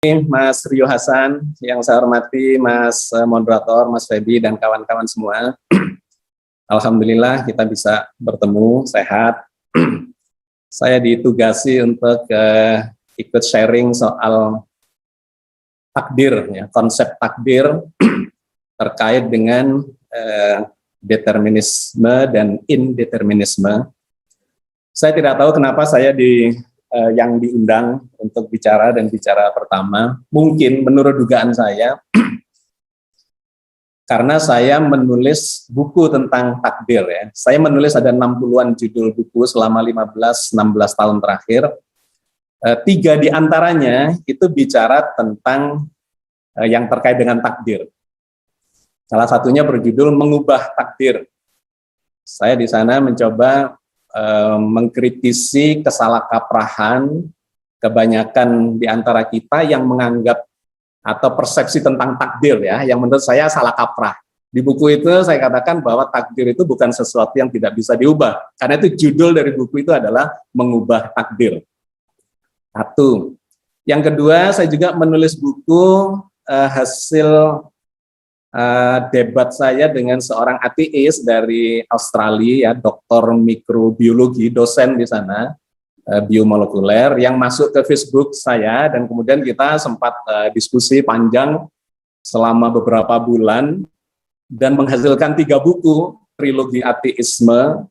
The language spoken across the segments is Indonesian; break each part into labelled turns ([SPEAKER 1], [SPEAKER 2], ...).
[SPEAKER 1] Mas Rio Hasan, yang saya hormati Mas moderator, Mas Feby, dan kawan-kawan semua. Alhamdulillah kita bisa bertemu, sehat. Saya ditugasi untuk ikut sharing soal takdir, ya, konsep takdir terkait dengan determinisme dan indeterminisme. Saya tidak tahu kenapa saya yang diundang untuk bicara dan bicara pertama. Mungkin menurut dugaan saya, karena saya menulis buku tentang takdir, ya. Saya menulis ada 60-an judul buku selama 15-16 tahun terakhir. 3 di antaranya itu bicara tentang yang terkait dengan takdir. Salah satunya berjudul Mengubah Takdir. Saya di sana mencoba mengkritisi kesalahkaprahan kebanyakan di antara kita yang menganggap atau persepsi tentang takdir, ya, yang menurut saya salah kaprah. Di buku itu saya katakan bahwa takdir itu bukan sesuatu yang tidak bisa diubah, karena itu judul dari buku itu adalah Mengubah Takdir. Satu. Yang kedua, saya juga menulis buku hasil debat saya dengan seorang ateis dari Australia, ya, doktor mikrobiologi, dosen di sana, biomolekuler, yang masuk ke Facebook saya, dan kemudian kita sempat diskusi panjang selama beberapa bulan dan menghasilkan 3 buku trilogi ateisme.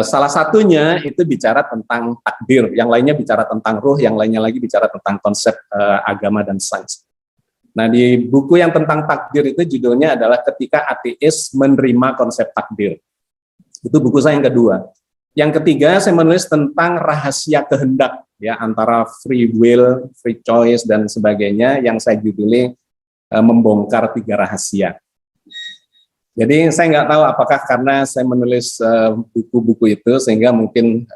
[SPEAKER 1] Salah satunya itu bicara tentang takdir, yang lainnya bicara tentang ruh, yang lainnya lagi bicara tentang konsep agama dan sains. Nah, di buku yang tentang takdir itu judulnya adalah Ketika Ateis Menerima Konsep Takdir. Itu buku saya yang kedua. Yang ketiga, saya menulis tentang rahasia kehendak, ya, antara free will, free choice, dan sebagainya, yang saya juduli Membongkar 3 Rahasia. Jadi saya nggak tahu apakah karena saya menulis buku-buku itu sehingga mungkin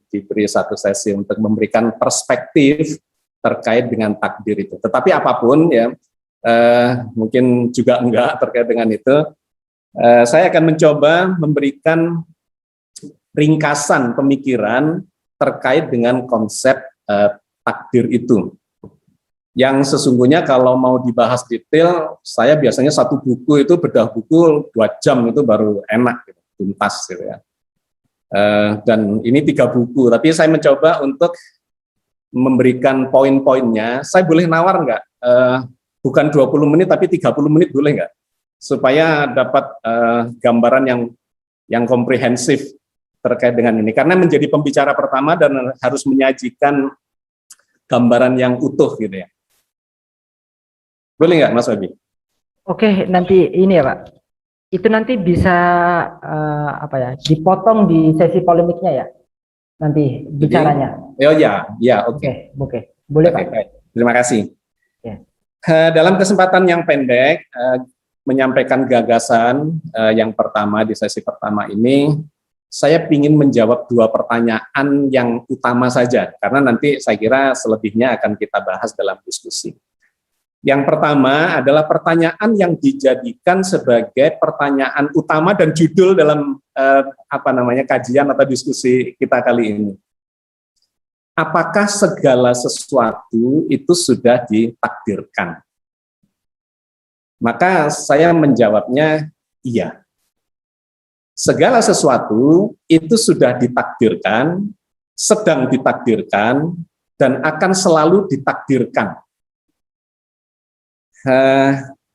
[SPEAKER 1] diberi satu sesi untuk memberikan perspektif terkait dengan takdir itu. Tetapi apapun, ya, mungkin juga enggak terkait dengan itu. Saya akan mencoba memberikan ringkasan pemikiran terkait dengan konsep takdir itu. Yang sesungguhnya kalau mau dibahas detail, saya biasanya satu buku itu bedah buku 2 jam itu baru enak, gitu, tuntas, gitu, ya. Dan ini 3 buku, tapi saya mencoba untuk memberikan poin-poinnya. Saya boleh nawar nggak? Bukan 20 menit tapi 30 menit boleh nggak? Supaya dapat gambaran yang komprehensif terkait dengan ini. Karena menjadi pembicara pertama dan harus menyajikan gambaran yang utuh, gitu, ya. Boleh nggak, Mas Wabi?
[SPEAKER 2] Oke, nanti ini ya Pak. Itu nanti bisa dipotong di sesi polemiknya ya. Nanti bicaranya.
[SPEAKER 1] Oh ya, oke.
[SPEAKER 2] Oke. Boleh Pak.
[SPEAKER 1] Baik. Terima kasih.
[SPEAKER 2] Ya.
[SPEAKER 1] Dalam kesempatan yang pendek, menyampaikan gagasan yang pertama di sesi pertama ini, saya ingin menjawab 2 pertanyaan yang utama saja, karena nanti saya kira selebihnya akan kita bahas dalam diskusi. Yang pertama adalah pertanyaan yang dijadikan sebagai pertanyaan utama dan judul dalam kajian atau diskusi kita kali ini. Apakah segala sesuatu itu sudah ditakdirkan? Maka saya menjawabnya iya. Segala sesuatu itu sudah ditakdirkan, sedang ditakdirkan, dan akan selalu ditakdirkan.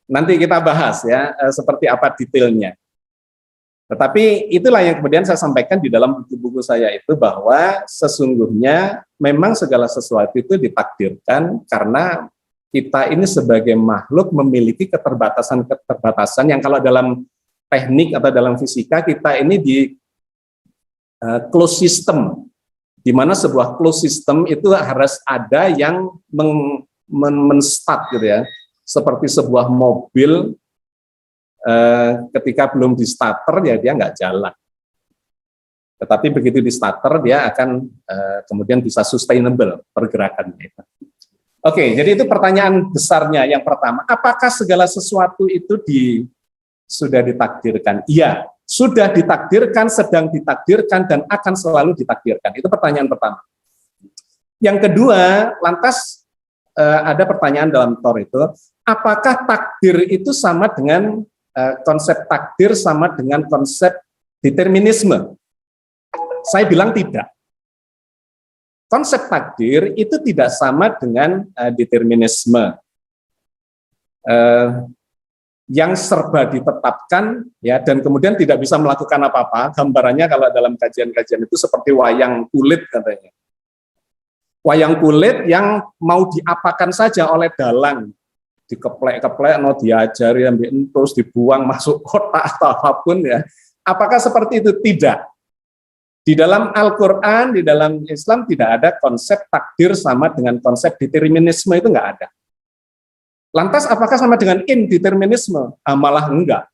[SPEAKER 1] Nanti kita bahas, ya, seperti apa detailnya. Tetapi itulah yang kemudian saya sampaikan di dalam buku-buku saya itu, bahwa sesungguhnya memang segala sesuatu itu ditakdirkan karena kita ini sebagai makhluk memiliki keterbatasan yang kalau dalam teknik atau dalam fisika kita ini di closed system, di mana sebuah closed system itu harus ada yang men-start, gitu, ya. Seperti sebuah mobil ketika belum di starter, ya dia nggak jalan. Tetapi begitu di starter dia akan kemudian bisa sustainable pergerakannya itu. Oke, jadi itu pertanyaan besarnya yang pertama. Apakah segala sesuatu itu sudah ditakdirkan? Iya, sudah ditakdirkan, sedang ditakdirkan, dan akan selalu ditakdirkan. Itu pertanyaan pertama. Yang kedua, lantas ada pertanyaan dalam Tor itu, apakah takdir itu sama dengan konsep takdir sama dengan konsep determinisme? Saya bilang tidak. Konsep takdir itu tidak sama dengan determinisme. Yang serba ditetapkan ya, dan kemudian tidak bisa melakukan apa-apa. Gambarannya kalau dalam kajian-kajian itu seperti wayang kulit katanya. Wayang kulit yang mau diapakan saja oleh dalang, dikeplek-keplek, mau diajari, terus dibuang masuk kotak atau apapun ya. Apakah seperti itu? Tidak. Di dalam Al-Quran, di dalam Islam tidak ada konsep takdir sama dengan konsep determinisme, itu nggak ada. Lantas apakah sama dengan indeterminisme? Malah enggak.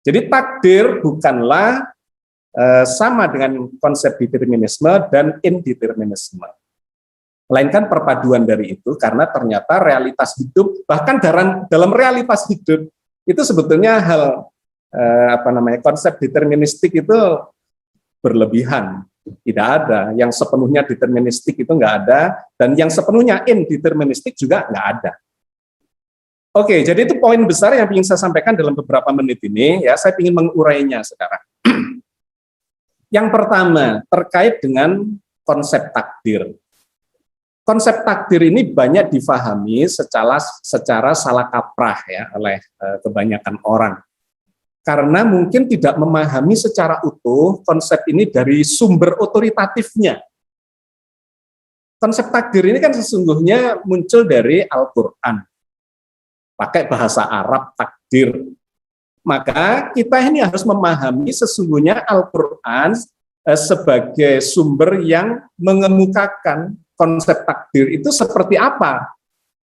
[SPEAKER 1] Jadi takdir bukanlah sama dengan konsep determinisme dan indeterminisme. Melainkan perpaduan dari itu, karena ternyata realitas hidup, bahkan dalam realitas hidup, itu sebetulnya hal konsep deterministik itu berlebihan. Tidak ada. Yang sepenuhnya deterministik itu nggak ada, dan yang sepenuhnya indeterministik juga nggak ada. Oke, jadi itu poin besar yang ingin saya sampaikan dalam beberapa menit ini. Ya, saya ingin mengurainya sekarang. Yang pertama, terkait dengan konsep takdir. Konsep takdir ini banyak difahami secara salah kaprah ya oleh kebanyakan orang. Karena mungkin tidak memahami secara utuh konsep ini dari sumber otoritatifnya. Konsep takdir ini kan sesungguhnya muncul dari Al-Quran. Pakai bahasa Arab takdir. Maka kita ini harus memahami sesungguhnya Al-Quran sebagai sumber yang mengemukakan konsep takdir itu seperti apa.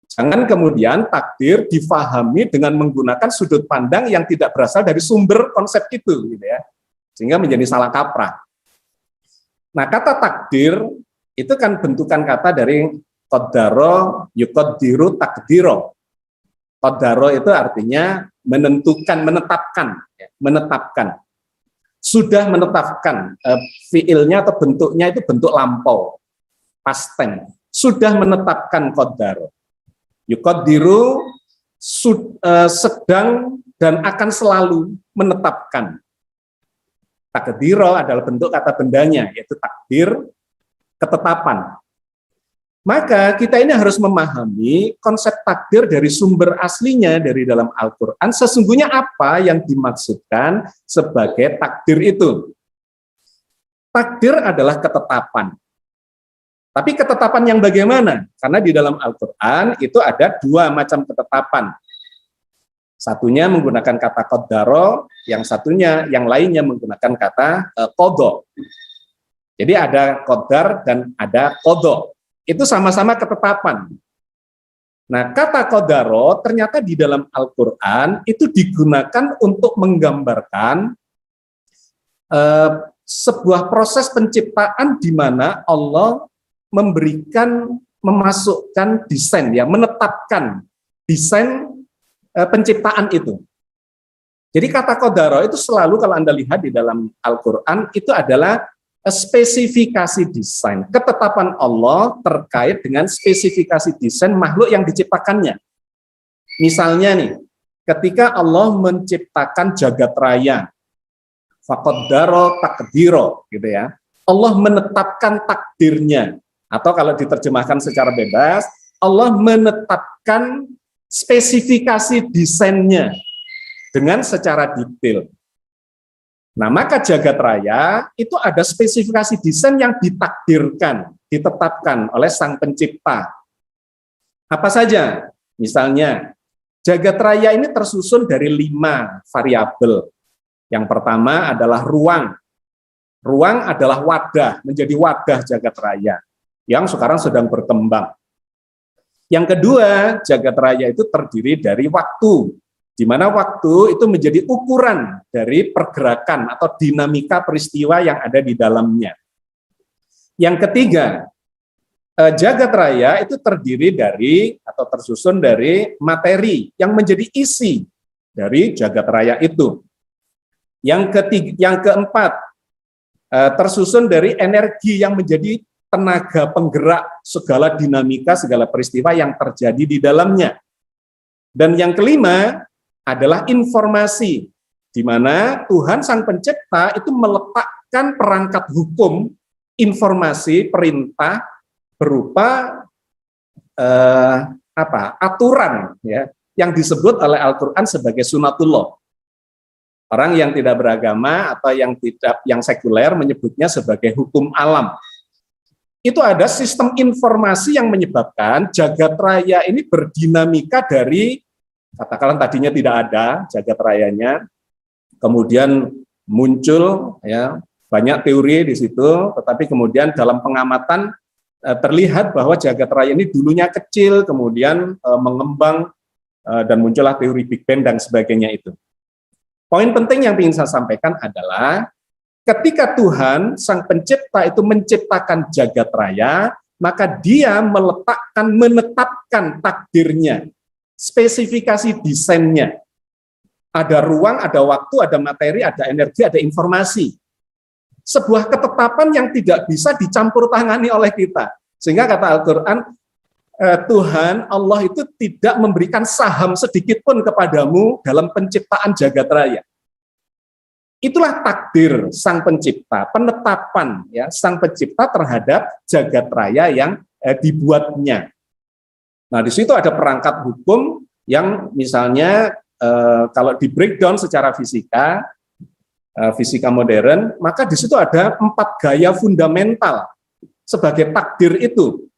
[SPEAKER 1] Jangan kemudian takdir difahami dengan menggunakan sudut pandang yang tidak berasal dari sumber konsep itu, gitu ya. Sehingga menjadi salah kaprah. Nah, kata takdir itu kan bentukan kata dari qaddaro yuqaddiru takdiro. Qaddaro itu artinya menentukan, menetapkan, ya, menetapkan. Sudah menetapkan, fiilnya atau bentuknya itu bentuk lampau, past tense. Sudah menetapkan qaddaro. Yuqaddiru sedang dan akan selalu menetapkan. Takdiro adalah bentuk kata bendanya, yaitu takdir, ketetapan. Maka kita ini harus memahami konsep takdir dari sumber aslinya dari dalam Al-Quran, sesungguhnya apa yang dimaksudkan sebagai takdir itu. Takdir adalah ketetapan. Tapi ketetapan yang bagaimana? Karena di dalam Al-Quran itu ada dua macam ketetapan. Satunya menggunakan kata qaddaro, yang lainnya menggunakan kata qadha. Jadi ada qadar dan ada qadha. Itu sama-sama ketetapan. Nah, kata qaddaro ternyata di dalam Al-Quran itu digunakan untuk menggambarkan sebuah proses penciptaan di mana Allah memasukkan desain, ya, menetapkan desain penciptaan itu. Jadi kata qaddaro itu selalu kalau Anda lihat di dalam Al-Quran itu adalah spesifikasi desain, ketetapan Allah terkait dengan spesifikasi desain makhluk yang diciptakannya. Misalnya nih, ketika Allah menciptakan jagat raya, faqaddaro takdiro, gitu ya. Allah menetapkan takdirnya, atau kalau diterjemahkan secara bebas, Allah menetapkan spesifikasi desainnya dengan secara detail. Nah, maka jagat raya itu ada spesifikasi desain yang ditakdirkan, ditetapkan oleh Sang Pencipta. Apa saja? Misalnya, jagat raya ini tersusun dari 5 variabel. Yang pertama adalah ruang. Ruang adalah wadah, menjadi wadah jagat raya yang sekarang sedang berkembang. Yang kedua, jagat raya itu terdiri dari waktu, di mana waktu itu menjadi ukuran dari pergerakan atau dinamika peristiwa yang ada di dalamnya. Yang ketiga, jagat raya itu terdiri dari atau tersusun dari materi yang menjadi isi dari jagat raya itu. Yang keempat, tersusun dari energi yang menjadi tenaga penggerak segala dinamika, segala peristiwa yang terjadi di dalamnya. Dan yang kelima adalah informasi, di mana Tuhan Sang Pencipta itu meletakkan perangkat hukum, informasi, perintah berupa aturan, ya, yang disebut oleh Al-Quran sebagai sunatullah. Orang yang tidak beragama atau yang sekuler menyebutnya sebagai hukum alam. Itu ada sistem informasi yang menyebabkan jagat raya ini berdinamika dari, katakanlah tadinya tidak ada jagat rayanya, kemudian muncul ya banyak teori di situ, tetapi kemudian dalam pengamatan terlihat bahwa jagat raya ini dulunya kecil, kemudian mengembang dan muncullah teori Big Bang dan sebagainya itu. Poin penting yang ingin saya sampaikan adalah ketika Tuhan Sang Pencipta itu menciptakan jagat raya, maka Dia menetapkan takdirnya, spesifikasi desainnya. Ada ruang, ada waktu, ada materi, ada energi, ada informasi. Sebuah ketetapan yang tidak bisa dicampur tangani oleh kita. Sehingga kata Al-Quran, Tuhan Allah itu tidak memberikan saham sedikit pun kepadamu dalam penciptaan jagat raya. Itulah takdir Sang Pencipta, penetapan ya Sang Pencipta terhadap jagat raya yang dibuatnya. Nah, di situ ada perangkat hukum yang misalnya kalau di breakdown secara fisika modern, maka di situ ada 4 gaya fundamental sebagai takdir itu.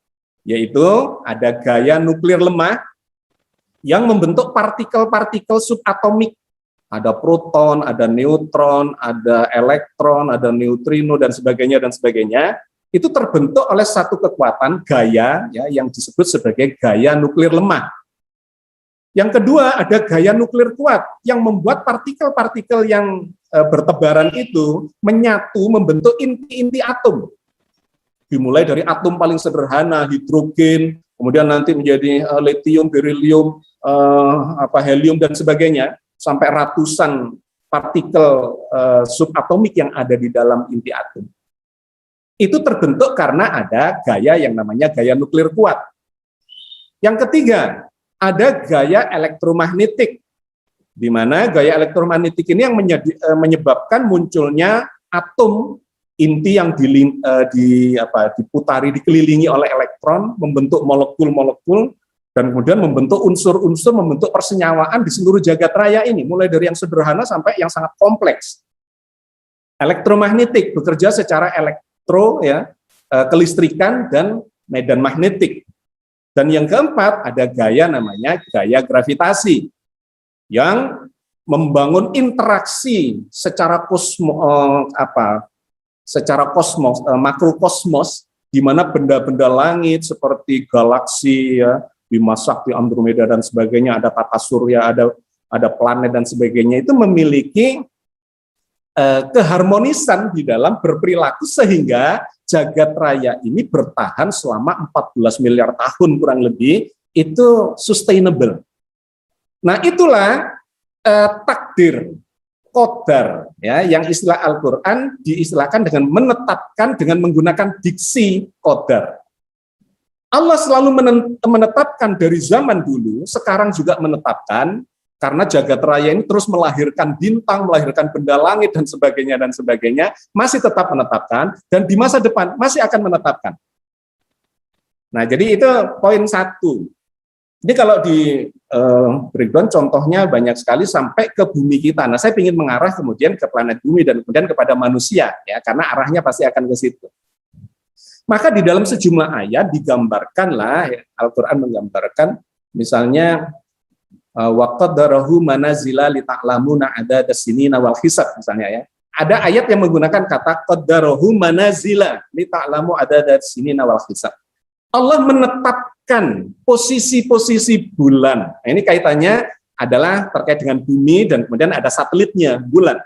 [SPEAKER 1] Yaitu ada gaya nuklir lemah yang membentuk partikel-partikel subatomik. Ada proton, ada neutron, ada elektron, ada neutrino, dan sebagainya. Itu terbentuk oleh satu kekuatan gaya ya, yang disebut sebagai gaya nuklir lemah. Yang kedua, ada gaya nuklir kuat yang membuat partikel-partikel yang bertebaran itu menyatu membentuk inti-inti atom. Dimulai dari atom paling sederhana, hidrogen, kemudian nanti menjadi lithium, berilium, helium, dan sebagainya, sampai ratusan partikel subatomik yang ada di dalam inti atom. Itu terbentuk karena ada gaya yang namanya gaya nuklir kuat. Yang ketiga, ada gaya elektromagnetik, di mana gaya elektromagnetik ini yang menyebabkan munculnya atom inti yang diputari, dikelilingi oleh elektron, membentuk molekul-molekul, dan kemudian membentuk unsur-unsur, membentuk persenyawaan di seluruh jagat raya ini, mulai dari yang sederhana sampai yang sangat kompleks. Elektromagnetik bekerja secara kelistrikan dan medan magnetik. Dan yang keempat, ada gaya namanya gaya gravitasi, yang membangun interaksi secara makrokosmos, di mana benda-benda langit seperti galaksi, ya, Bima Sakti, Andromeda, dan sebagainya, ada tata surya, ada planet, dan sebagainya, itu memiliki keharmonisan di dalam berperilaku sehingga jagat raya ini bertahan selama 14 miliar tahun kurang lebih, itu sustainable. Nah, itulah takdir, qadar, ya, yang istilah Al-Quran diistilahkan dengan menetapkan dengan menggunakan diksi qadar. Allah selalu menetapkan dari zaman dulu, sekarang juga menetapkan, karena jagat raya ini terus melahirkan bintang, melahirkan benda langit, dan sebagainya, masih tetap menetapkan, dan di masa depan masih akan menetapkan. Nah, jadi itu poin 1. Jadi kalau di breakdown contohnya banyak sekali sampai ke bumi kita. Nah, saya ingin mengarah kemudian ke planet bumi dan kemudian kepada manusia, ya, karena arahnya pasti akan ke situ. Maka di dalam sejumlah ayat digambarkanlah, ya, Al-Quran menggambarkan, misalnya wa qaddarahu manazila li ta'lamuna adadas sinina wal hisab, misalnya, ya. Ada ayat yang menggunakan kata qaddarahu manazila li ta'lamu adadas sinina wal hisab. Allah menetapkan posisi-posisi bulan. Nah, ini kaitannya adalah terkait dengan bumi dan kemudian ada satelitnya, bulan.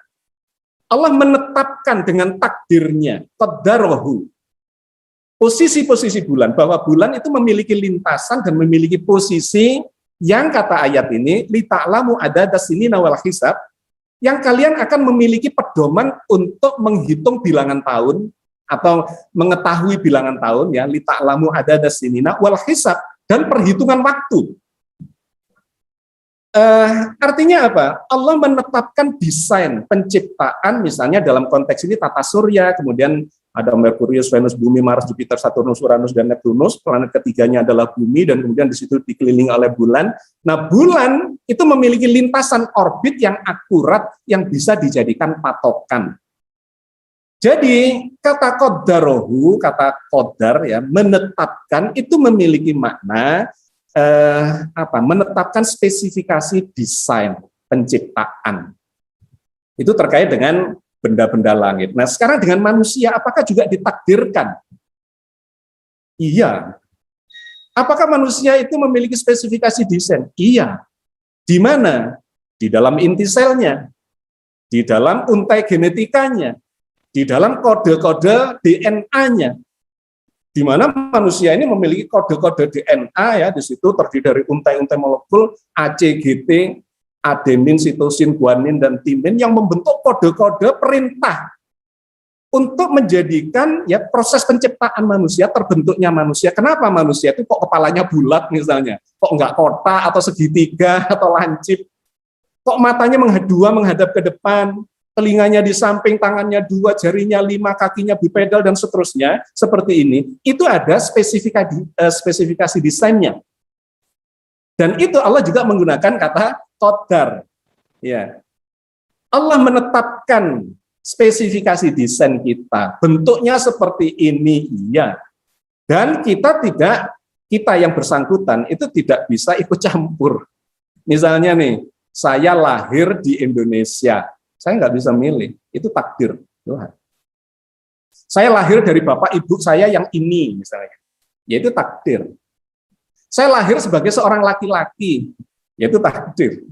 [SPEAKER 1] Allah menetapkan dengan takdirnya, qaddarahu, posisi-posisi bulan, bahwa bulan itu memiliki lintasan dan memiliki posisi yang kata ayat ini, li ta'lamu adadas sinina wal hisab, yang kalian akan memiliki pedoman untuk menghitung bilangan tahun atau mengetahui bilangan tahun ya, li ta'lamu adada sinina wal hisab, dan perhitungan waktu. Artinya apa? Allah menetapkan desain penciptaan, misalnya dalam konteks ini tata surya, kemudian ada Merkurius, Venus, Bumi, Mars, Jupiter, Saturnus, Uranus, dan Neptunus. Planet ketiganya adalah Bumi, dan kemudian di situ dikelilingi oleh bulan. Nah, bulan itu memiliki lintasan orbit yang akurat yang bisa dijadikan patokan. Jadi kata qaddarohu, kata qadar ya, menetapkan itu memiliki makna menetapkan spesifikasi desain penciptaan. Itu terkait dengan benda-benda langit. Nah, sekarang dengan manusia, apakah juga ditakdirkan? Iya. Apakah manusia itu memiliki spesifikasi desain? Iya. Di mana? Di dalam inti selnya, di dalam untai genetikanya, di dalam kode-kode DNA-nya. Di mana manusia ini memiliki kode-kode DNA ya, di situ terdiri dari untai-untai molekul A, C, G, T, adenin, sitosin, guanin, dan timin yang membentuk kode-kode perintah untuk menjadikan ya proses penciptaan manusia, terbentuknya manusia. Kenapa manusia itu kok kepalanya bulat misalnya, kok enggak kotak atau segitiga atau lancip, kok matanya menghadap ke depan, telinganya di samping, tangannya 2, jarinya 5, kakinya bipedal, dan seterusnya, seperti ini, itu ada spesifikasi desainnya. Dan itu Allah juga menggunakan kata qadar. Ya. Allah menetapkan spesifikasi desain kita, bentuknya seperti ini, iya. Dan kita yang bersangkutan, itu tidak bisa ikut campur. Misalnya nih, saya lahir di Indonesia, saya nggak bisa milih, itu takdir Tuhan. Saya lahir dari bapak ibu saya yang ini, misalnya, yaitu takdir. Saya lahir sebagai seorang laki-laki, yaitu takdir.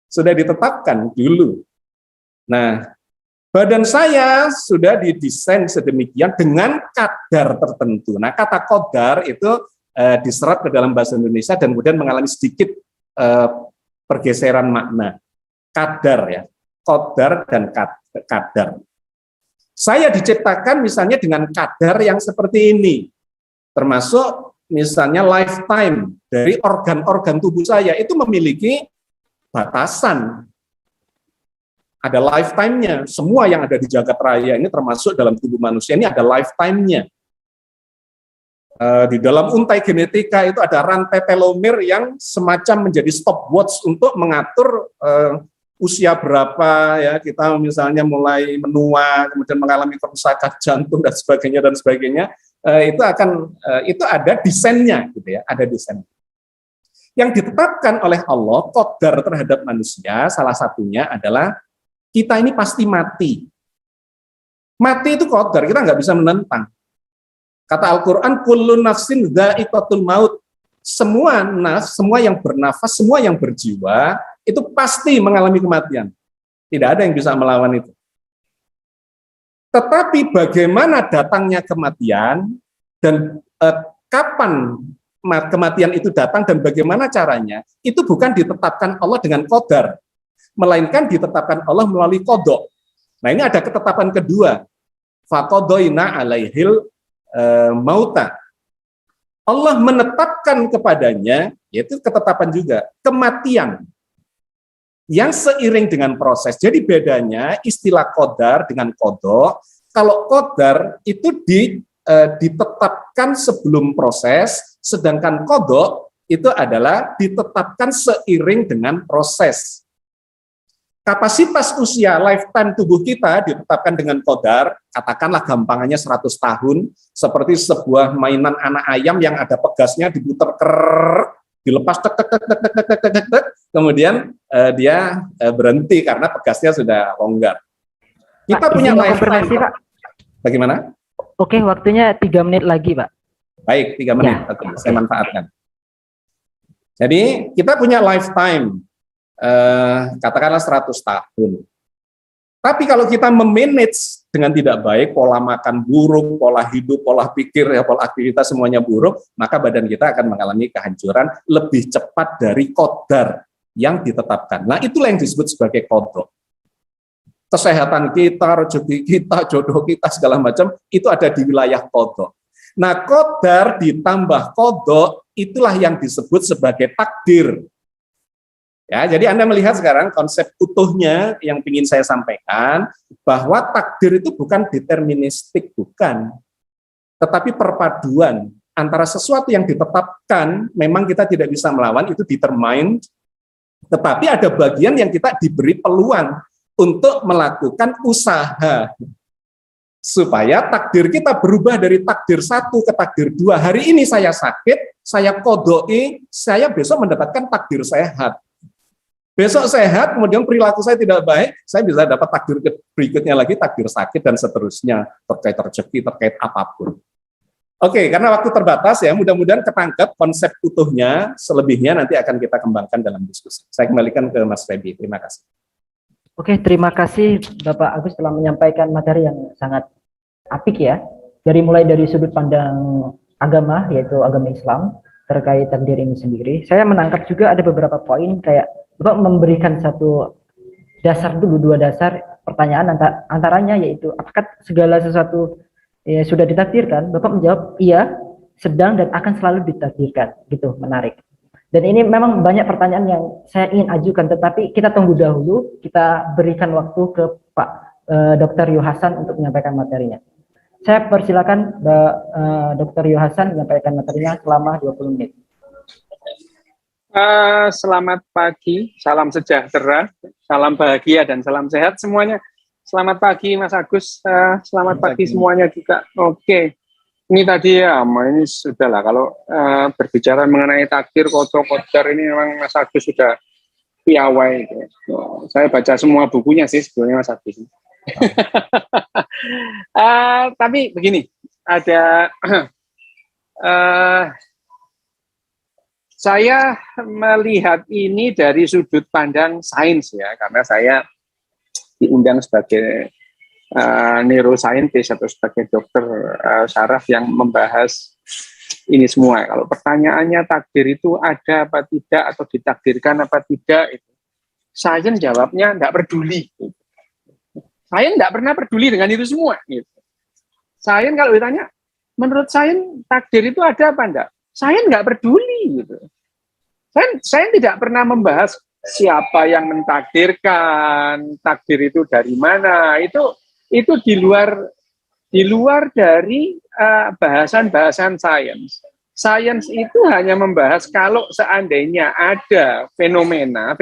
[SPEAKER 1] Sudah ditetapkan dulu. Nah, badan saya sudah didesain sedemikian dengan kadar tertentu. Nah, kata qadar itu diserap ke dalam bahasa Indonesia dan kemudian mengalami sedikit pergeseran makna. Kadar ya. Qadar dan kadar. Saya diciptakan misalnya dengan kadar yang seperti ini, termasuk misalnya lifetime dari organ-organ tubuh saya itu memiliki batasan. Ada lifetime-nya. Semua yang ada di jagat raya ini termasuk dalam tubuh manusia ini ada lifetime-nya. Di dalam untai genetika itu ada rantai telomer yang semacam menjadi stopwatch untuk mengatur usia berapa ya kita misalnya mulai menua, kemudian mengalami kerusakan jantung dan sebagainya, itu ada desainnya gitu ya, ada desain. Yang ditetapkan oleh Allah qadar terhadap manusia salah satunya adalah kita ini pasti mati. Mati itu qadar, kita nggak bisa menentang. Kata Al-Qur'an kullu nafsin dha'iqatul maut. Semua yang bernafas, semua yang berjiwa itu pasti mengalami kematian. Tidak ada yang bisa melawan itu. Tetapi bagaimana datangnya kematian dan kapan kematian itu datang dan bagaimana caranya, itu bukan ditetapkan Allah dengan qadar, melainkan ditetapkan Allah melalui qadha. Nah, ini ada ketetapan kedua. Faqadaina alaihil mauta. Allah menetapkan kepadanya, yaitu ketetapan juga, kematian yang seiring dengan proses. Jadi bedanya istilah qadar dengan qadha, kalau qadar itu ditetapkan sebelum proses, sedangkan qadha itu adalah ditetapkan seiring dengan proses. Kapasitas usia lifetime tubuh kita ditetapkan dengan qadar, katakanlah gampangannya 100 tahun, seperti sebuah mainan anak ayam yang ada pegasnya diputar dilepas kemudian dia berhenti karena pegasnya sudah longgar. Kita
[SPEAKER 2] Pak,
[SPEAKER 1] punya
[SPEAKER 2] lifetime, Pak.
[SPEAKER 1] Bagaimana?
[SPEAKER 2] Oke, waktunya 3 menit lagi, Pak.
[SPEAKER 1] Baik, 3 menit.
[SPEAKER 2] Ya,
[SPEAKER 1] Oke, saya manfaatkan. Jadi kita punya lifetime, katakanlah 100 tahun. Tapi kalau kita memanage dengan tidak baik, pola makan buruk, pola hidup, pola pikir, ya, pola aktivitas semuanya buruk, maka badan kita akan mengalami kehancuran lebih cepat dari qadar yang ditetapkan. Nah, itulah yang disebut sebagai qadha. kesehatan kita, rezeki kita, jodoh kita, segala macam, itu ada di wilayah qadha. Nah, qadar ditambah qadha, itulah yang disebut sebagai takdir. Ya, jadi Anda melihat sekarang konsep utuhnya yang ingin saya sampaikan, bahwa takdir itu bukan deterministik, bukan. Tetapi perpaduan antara sesuatu yang ditetapkan, memang kita tidak bisa melawan, itu determined, tetapi ada bagian yang kita diberi peluang untuk melakukan usaha supaya takdir kita berubah dari takdir 1 ke takdir 2. Hari ini saya sakit, saya qadha'i, saya besok mendapatkan takdir sehat. Besok sehat, kemudian perilaku saya tidak baik, saya bisa dapat takdir berikutnya lagi, takdir sakit, dan seterusnya, terkait rezeki, terkait apapun. Oke, karena waktu terbatas ya, mudah-mudahan ketangkep konsep utuhnya, selebihnya nanti akan kita kembangkan dalam diskusi. Saya kembalikan ke Mas Febi, terima kasih.
[SPEAKER 2] Oke, terima kasih Bapak Agus telah menyampaikan materi yang sangat apik ya. Mulai dari sudut pandang agama, yaitu agama Islam, terkait takdir ini sendiri. Saya menangkap juga ada beberapa poin, kayak Bapak memberikan satu dasar dulu, 2 dasar pertanyaan antaranya, yaitu apakah segala sesuatu ya, sudah ditakdirkan? Bapak menjawab, iya, sedang dan akan selalu ditakdirkan. Gitu, menarik. Dan ini memang banyak pertanyaan yang saya ingin ajukan, tetapi kita tunggu dahulu, kita berikan waktu ke Pak Dr. Yohasan untuk menyampaikan materinya. Saya persilakan Dr. Yohasan menyampaikan materinya selama 20 menit.
[SPEAKER 3] Selamat pagi, salam sejahtera, salam bahagia, dan salam sehat semuanya. Selamat pagi Mas Agus, selamat pagi semuanya juga. Oke. Ini tadi ya, ini sudah lah, kalau berbicara mengenai takdir, qadar ini memang Mas Agus sudah piawai. Gitu. Saya baca semua bukunya sih sebetulnya Mas Agus. Tapi begini, ada saya melihat ini dari sudut pandang sains ya, karena saya diundang sebagai neuroscientist atau sebagai dokter saraf yang membahas ini semua. Kalau pertanyaannya takdir itu ada apa tidak atau ditakdirkan apa tidak, itu sains jawabnya enggak peduli. Sains enggak pernah peduli dengan itu semua. Gitu. Sains kalau ditanya, menurut sains takdir itu ada apa enggak? Sains enggak peduli. Gitu. Sains tidak pernah membahas siapa yang mentakdirkan, takdir itu dari mana, itu di luar dari bahasan-bahasan sains. Sains itu hanya membahas kalau seandainya ada fenomena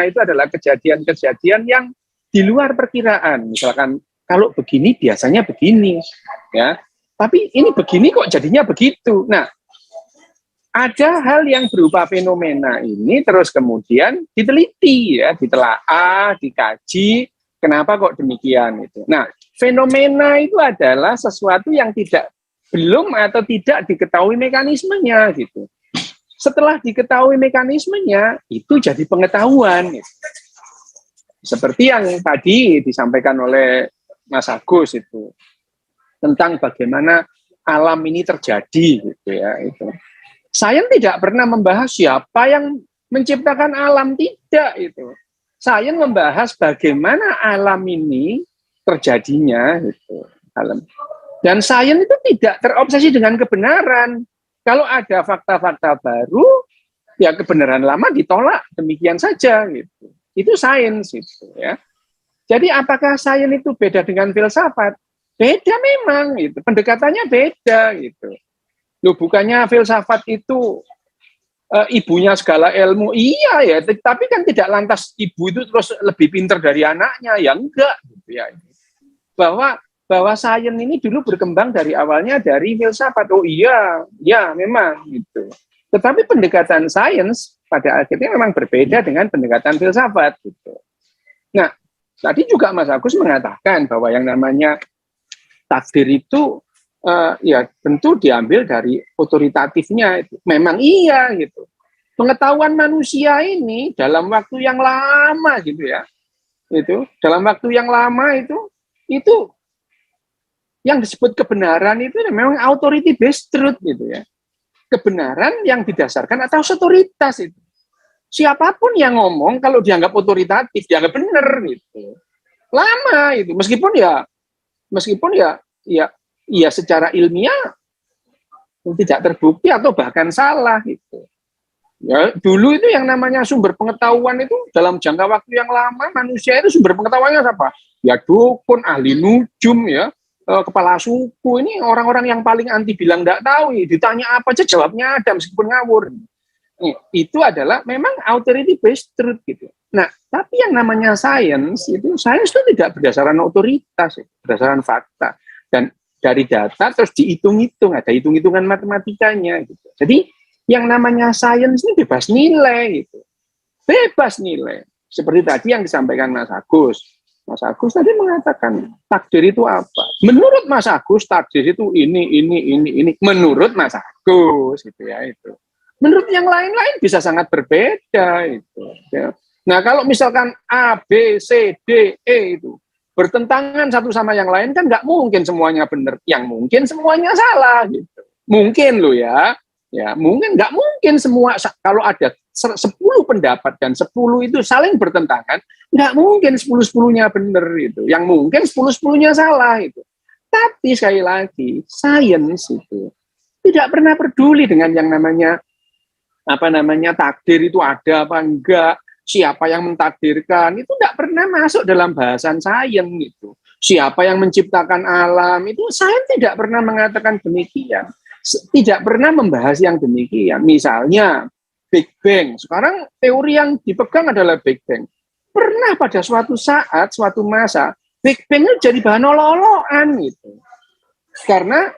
[SPEAKER 3] itu adalah kejadian-kejadian yang di luar perkiraan. Misalkan kalau begini biasanya begini, ya. Tapi ini begini kok jadinya begitu. Nah, ada hal yang berupa fenomena ini terus kemudian diteliti, ya, ditelaah, dikaji. Kenapa kok demikian itu? Nah, fenomena itu adalah sesuatu yang belum atau tidak diketahui mekanismenya gitu. Setelah diketahui mekanismenya, itu jadi pengetahuan. Gitu. Seperti yang tadi disampaikan oleh Mas Agus itu tentang bagaimana alam ini terjadi gitu ya itu. Sains tidak pernah membahas siapa yang menciptakan alam, tidak itu. Sains membahas bagaimana alam ini terjadinya gitu. Dan sains itu tidak terobsesi dengan kebenaran. Kalau ada fakta-fakta baru, ya kebenaran lama ditolak, demikian saja gitu. Itu sains itu ya. Jadi apakah sains itu beda dengan filsafat? Beda memang gitu. Pendekatannya beda gitu. Loh, bukannya filsafat itu ibunya segala ilmu, iya ya, tapi kan tidak lantas ibu itu terus lebih pintar dari anaknya, ya enggak gitu ya. Bahwa sains ini dulu berkembang dari awalnya dari filsafat. Oh iya, ya memang gitu. Tetapi pendekatan sains pada akhirnya memang berbeda dengan pendekatan filsafat gitu. Nah, tadi juga Mas Agus mengatakan bahwa yang namanya takdir itu ya tentu diambil dari otoritatifnya itu. Memang iya gitu. Pengetahuan manusia ini dalam waktu yang lama gitu ya. Itu dalam waktu yang lama itu yang disebut kebenaran itu memang authority based truth gitu ya. Kebenaran yang didasarkan atas otoritas itu. Siapapun yang ngomong kalau dianggap otoritatif, dianggap benar gitu. Lama itu, meskipun ya secara ilmiah tidak terbukti atau bahkan salah gitu. Ya, dulu itu yang namanya sumber pengetahuan itu dalam jangka waktu yang lama manusia itu sumber pengetahuannya apa? Ya dukun, ahli nujum ya, kepala suku, ini orang-orang yang paling anti bilang tidak tahu, ditanya apa aja jawabnya ada meskipun ngawur. Itu adalah memang authority based truth gitu. Nah, tapi yang namanya sains itu tidak berdasarkan otoritas, berdasarkan fakta dan dari data terus dihitung-hitung, ada hitung-hitungan matematikanya gitu. Jadi yang namanya sains ini bebas nilai gitu. Bebas nilai. Seperti tadi yang disampaikan Mas Agus. Mas Agus tadi mengatakan takdir itu apa? Menurut Mas Agus takdir itu ini. Menurut Mas Agus gitu ya itu. Menurut yang lain-lain bisa sangat berbeda itu. Ya. Nah kalau misalkan A, B, C, D, E itu bertentangan satu sama yang lain kan nggak mungkin semuanya benar. Yang mungkin semuanya salah gitu. Mungkin loh ya. Ya, mungkin nggak mungkin semua kalau ada 10 pendapat dan 10 itu saling bertentangan, nggak mungkin 10-10-nya benar itu. Yang mungkin 10-10-nya salah itu. Tapi sekali lagi, sains itu tidak pernah peduli dengan yang namanya takdir itu ada apa enggak, siapa yang mentakdirkan, itu tidak pernah masuk dalam bahasan sains gitu. Siapa yang menciptakan alam, itu sains tidak pernah mengatakan demikian. Tidak pernah membahas yang demikian. Misalnya Big Bang. Sekarang teori yang dipegang adalah Big Bang. Pernah pada suatu saat, suatu masa, Big Bang itu jadi bahan olok-olokan gitu. Karena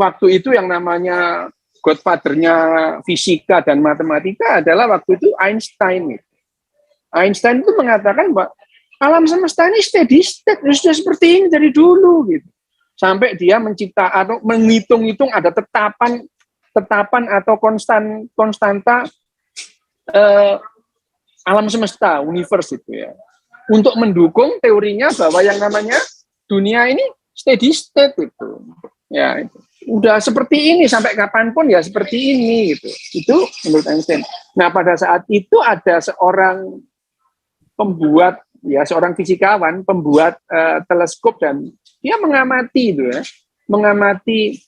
[SPEAKER 3] waktu itu yang namanya godfather-nya fisika dan matematika adalah waktu itu Einstein. Gitu. Einstein itu mengatakan bahwa alam semesta ini steady state, sudah seperti ini dari dulu gitu. Sampai dia mencipta atau menghitung-hitung ada tetapan atau konstanta alam semesta, universe itu ya. Untuk mendukung teorinya bahwa yang namanya dunia ini steady state itu. Ya, itu. Udah seperti ini sampai kapanpun ya seperti ini gitu. Itu menurut Einstein. Nah, pada saat itu ada seorang pembuat ya seorang fisikawan pembuat teleskop dan dia mengamati itu ya, mengamati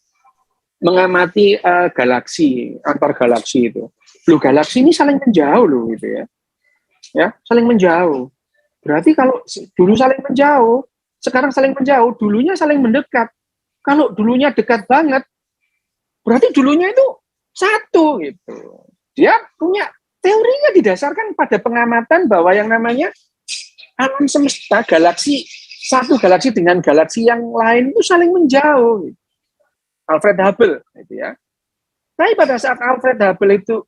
[SPEAKER 3] galaksi, antar galaksi itu. Loh, galaksi ini saling menjauh loh gitu ya. Ya, saling menjauh. Berarti kalau dulu saling menjauh, sekarang saling menjauh, dulunya saling mendekat. Kalau dulunya dekat banget, berarti dulunya itu satu gitu. Dia punya teorinya didasarkan pada pengamatan bahwa yang namanya alam semesta, galaksi, satu galaksi dengan galaksi yang lain itu saling menjauh. Alfred Hubble, gitu ya. Tapi pada saat Alfred Hubble itu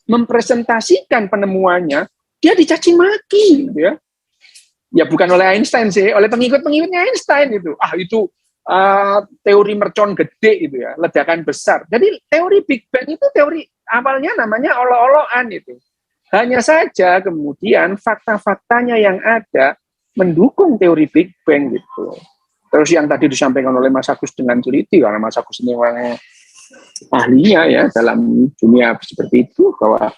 [SPEAKER 3] mempresentasikan penemuannya, dia dicaci maki, gitu ya. Ya bukan oleh Einstein sih, oleh pengikut-pengikutnya Einstein itu. Itu teori mercon gede itu ya, ledakan besar. Jadi teori Big Bang itu teori awalnya namanya olok-olokan itu. Hanya saja kemudian fakta-faktanya yang ada mendukung teori Big Bang gitu. Terus yang tadi disampaikan oleh Mas Agus dengan teliti, karena Mas Agus ini orang ahlinya ya dalam dunia seperti itu, bahwa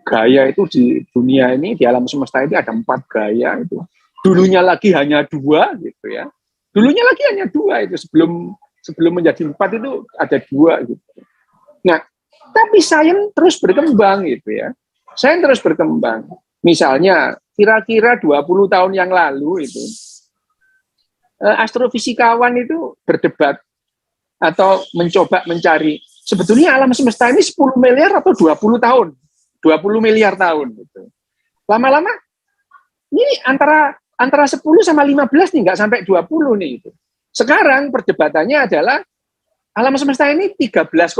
[SPEAKER 3] gaya itu di dunia ini, di alam semesta ini ada 4 gaya itu. Dulunya lagi hanya 2 gitu ya. Dulunya lagi hanya 2 itu, sebelum menjadi 4 itu ada 2 gitu. Nah, tapi sains terus berkembang gitu ya. Sains terus berkembang. Misalnya kira-kira 20 tahun yang lalu itu astrofisikawan itu berdebat atau mencoba mencari sebetulnya alam semesta ini 10 miliar atau 20 tahun. 20 miliar tahun gitu. Lama-lama ini antara 10 sama 15 nih, nggak sampai 20 nih gitu. Sekarang perdebatannya adalah alam semesta ini 13,7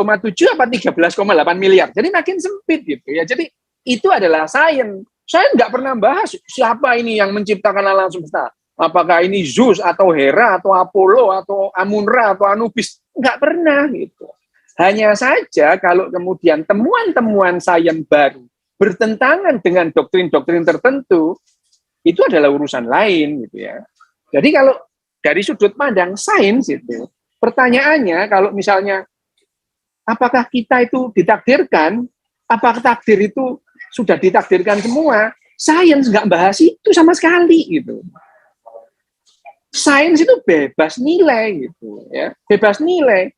[SPEAKER 3] apa 13,8 miliar. Jadi makin sempit gitu ya. Jadi itu adalah sains. Saya nggak pernah bahas siapa ini yang menciptakan alam semesta. Apakah ini Zeus atau Hera atau Apollo atau Amun-Ra atau Anubis. Nggak pernah gitu. Hanya saja kalau kemudian temuan-temuan sains baru bertentangan dengan doktrin-doktrin tertentu, itu adalah urusan lain gitu ya. Jadi kalau dari sudut pandang sains itu, pertanyaannya kalau misalnya apakah kita itu ditakdirkan, apakah takdir itu sudah ditakdirkan semua, Sains nggak bahas itu sama sekali gitu. Sains itu bebas nilai gitu ya, bebas nilai.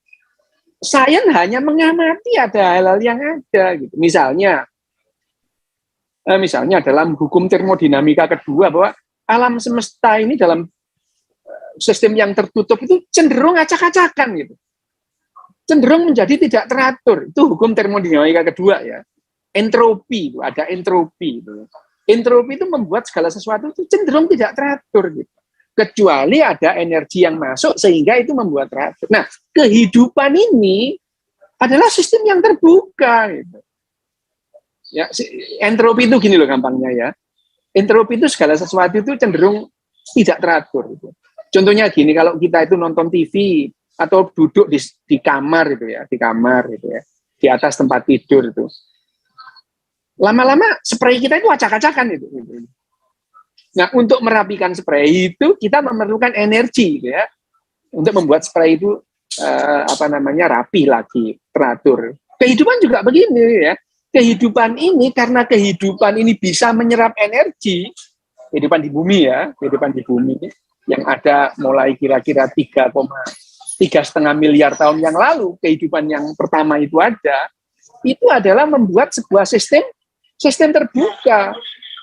[SPEAKER 3] Sains hanya mengamati ada hal-hal yang ada gitu. Misalnya dalam hukum termodinamika kedua bahwa alam semesta ini dalam sistem yang tertutup itu cenderung acak-acakan gitu. Cenderung menjadi tidak teratur. Itu hukum termodinamika kedua ya. Entropi, ada entropi itu. Entropi itu membuat segala sesuatu itu cenderung tidak teratur gitu. Kecuali ada energi yang masuk sehingga itu membuat teratur. Nah, kehidupan ini adalah sistem yang terbuka gitu. Ya, entropi itu gini loh gampangnya ya. Entropi itu segala sesuatu itu cenderung tidak teratur gitu. Contohnya gini, kalau kita itu nonton TV atau duduk di kamar itu ya, di atas tempat tidur itu. Lama-lama spray kita itu acak-acakan itu. Nah, untuk merapikan spray itu kita memerlukan energi gitu ya. Untuk membuat spray itu rapi lagi, teratur. Kehidupan juga begini ya. Kehidupan ini karena kehidupan ini bisa menyerap energi, kehidupan di bumi ya, kehidupan di bumi yang ada mulai kira-kira 3,5 miliar tahun yang lalu, kehidupan yang pertama itu ada, itu adalah membuat sebuah sistem terbuka.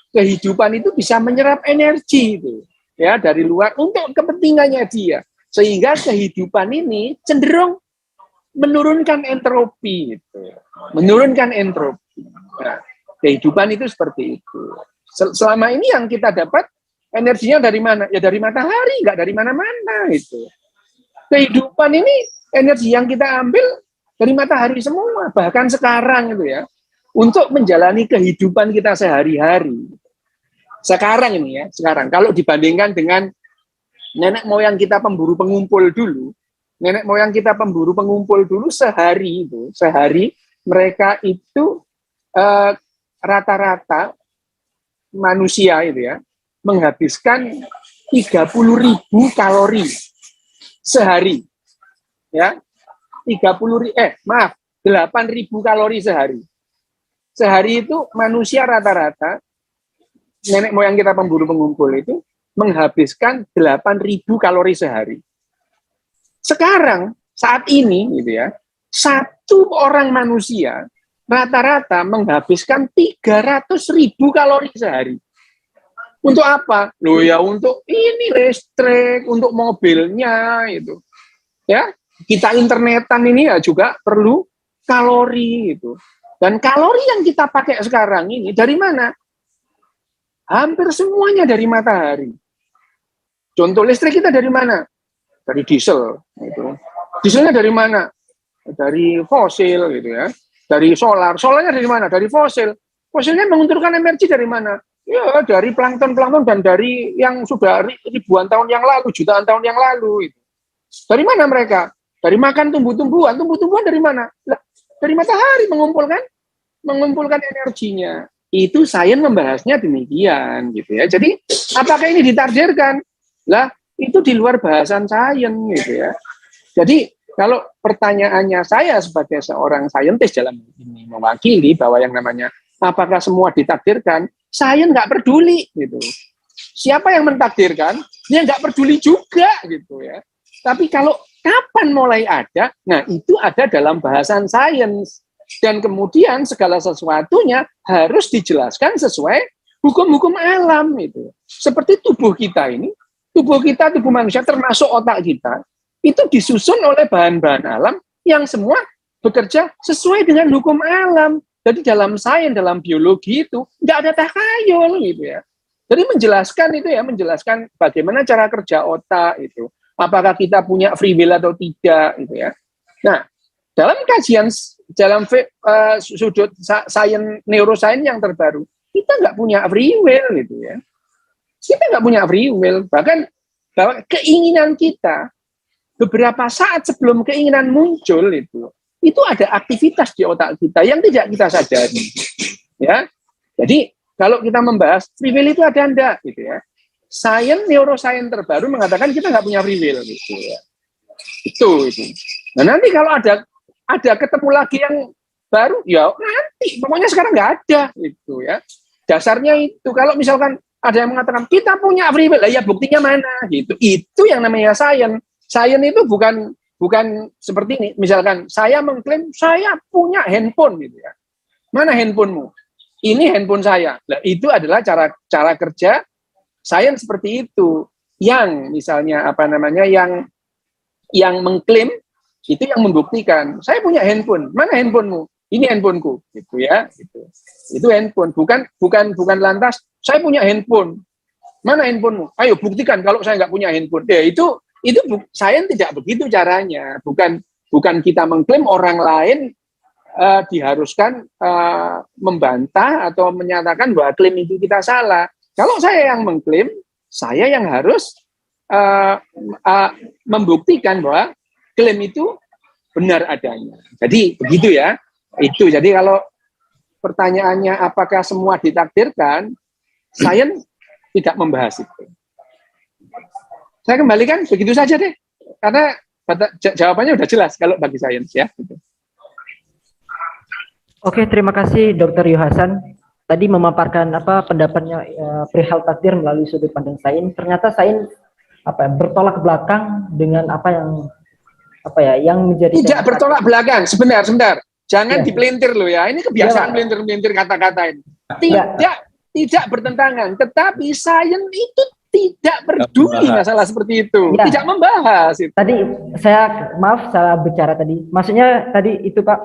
[SPEAKER 3] Kehidupan itu bisa menyerap energi itu ya dari luar untuk kepentingannya dia, sehingga kehidupan ini cenderung menurunkan entropi itu, menurunkan entropi. Nah, kehidupan itu seperti itu. Selama ini yang kita dapat energinya dari mana? Ya dari matahari, nggak dari mana-mana itu. Kehidupan ini energi yang kita ambil dari matahari semua, bahkan sekarang itu ya, untuk menjalani kehidupan kita sehari-hari. Sekarang ini ya, kalau dibandingkan dengan nenek moyang kita pemburu pengumpul dulu, sehari mereka itu rata-rata manusia itu ya menghabiskan 30.000 kalori sehari. Ya. 8.000 kalori sehari. Sehari itu manusia rata-rata nenek moyang kita pemburu pengumpul itu menghabiskan 8.000 kalori sehari. Sekarang saat ini gitu ya, satu orang manusia rata-rata menghabiskan 300.000 kalori sehari. Untuk apa? Loh ya untuk ini listrik, untuk mobilnya itu. Ya, kita internetan ini ya juga perlu kalori itu. Dan kalori yang kita pakai sekarang ini dari mana? Hampir semuanya dari matahari. Contoh listrik kita dari mana? Dari diesel. Gitu. Dieselnya dari mana? Dari fosil gitu ya. Dari solar. Solarnya dari mana? Dari fosil. Fosilnya mengunturkan energi dari mana? Ya dari plankton dan dari yang sudah ribuan tahun yang lalu, jutaan tahun yang lalu. Gitu. Dari mana mereka? Dari makan tumbuh-tumbuhan. Tumbuh-tumbuhan dari mana? Dari matahari mengumpulkan energinya. Itu sains membahasnya demikian gitu ya. Jadi apakah ini ditakdirkan? Lah, itu di luar bahasan sains gitu ya. Jadi kalau pertanyaannya saya sebagai seorang saintis dalam ini mewakili bahwa yang namanya apakah semua ditakdirkan, sains nggak peduli gitu. Siapa yang mentakdirkan? Dia nggak peduli juga gitu ya. Tapi kalau kapan mulai ada? Nah, itu ada dalam bahasan sains. Dan kemudian segala sesuatunya harus dijelaskan sesuai hukum-hukum alam itu. Seperti tubuh kita ini, tubuh manusia termasuk otak kita, itu disusun oleh bahan-bahan alam yang semua bekerja sesuai dengan hukum alam. Jadi dalam sains, dalam biologi itu nggak ada takhayul gitu ya. Jadi menjelaskan bagaimana cara kerja otak itu. Apakah kita punya free will atau tidak gitu ya. Nah, dalam kajian dalam sudut sains neuroscience yang terbaru, kita nggak punya free will gitu ya. Kita nggak punya free will. Bahkan bahwa keinginan kita beberapa saat sebelum keinginan muncul itu ada aktivitas di otak kita yang tidak kita sadari. Ya, jadi kalau kita membahas free will itu ada enggak gitu ya. Sains neuroscience terbaru mengatakan kita nggak punya free will gitu ya. Itu. Nah nanti kalau ada ketemu lagi yang baru, ya nanti, pokoknya sekarang nggak ada, gitu ya. Dasarnya itu. Kalau misalkan ada yang mengatakan kita punya free will, ya buktinya mana gitu. Itu yang namanya sains. Sains itu bukan seperti ini. Misalkan saya mengklaim saya punya handphone gitu ya. Mana handphonemu? Ini handphone saya. Nah, itu adalah cara kerja sains seperti itu. Yang misalnya yang mengklaim itu yang membuktikan. Saya punya handphone. Mana handphonemu? Ini handphoneku, gitu ya. Gitu. Itu handphone. Bukan lantas saya punya handphone. Mana handphonemu? Ayo buktikan kalau saya nggak punya handphone. Ya itu sains tidak begitu caranya. Bukan kita mengklaim orang lain diharuskan membantah atau menyatakan bahwa klaim itu kita salah. Kalau saya yang mengklaim, saya yang harus membuktikan bahwa klaim itu benar adanya. Jadi begitu ya. Itu. Jadi kalau pertanyaannya apakah semua ditakdirkan, sains tidak membahas itu. Saya kembalikan begitu saja deh. Karena jawabannya udah jelas kalau bagi sains ya.
[SPEAKER 2] Oke, terima kasih Dr. Yohasan. Tadi memaparkan pendapatnya perihal takdir melalui sudut pandang sains. Ternyata sains bertolak belakang dengan yang menjadi
[SPEAKER 3] tidak bertolak belakang. Sebentar. Jangan dipelintir loh ya. Ini kebiasaan pelintir-pelintir kata-kata ini. Tidak bertentangan. Tetapi sains itu tidak peduli masalah seperti itu. Ya. Tidak membahas itu.
[SPEAKER 2] Tadi saya salah bicara tadi. Maksudnya tadi itu Pak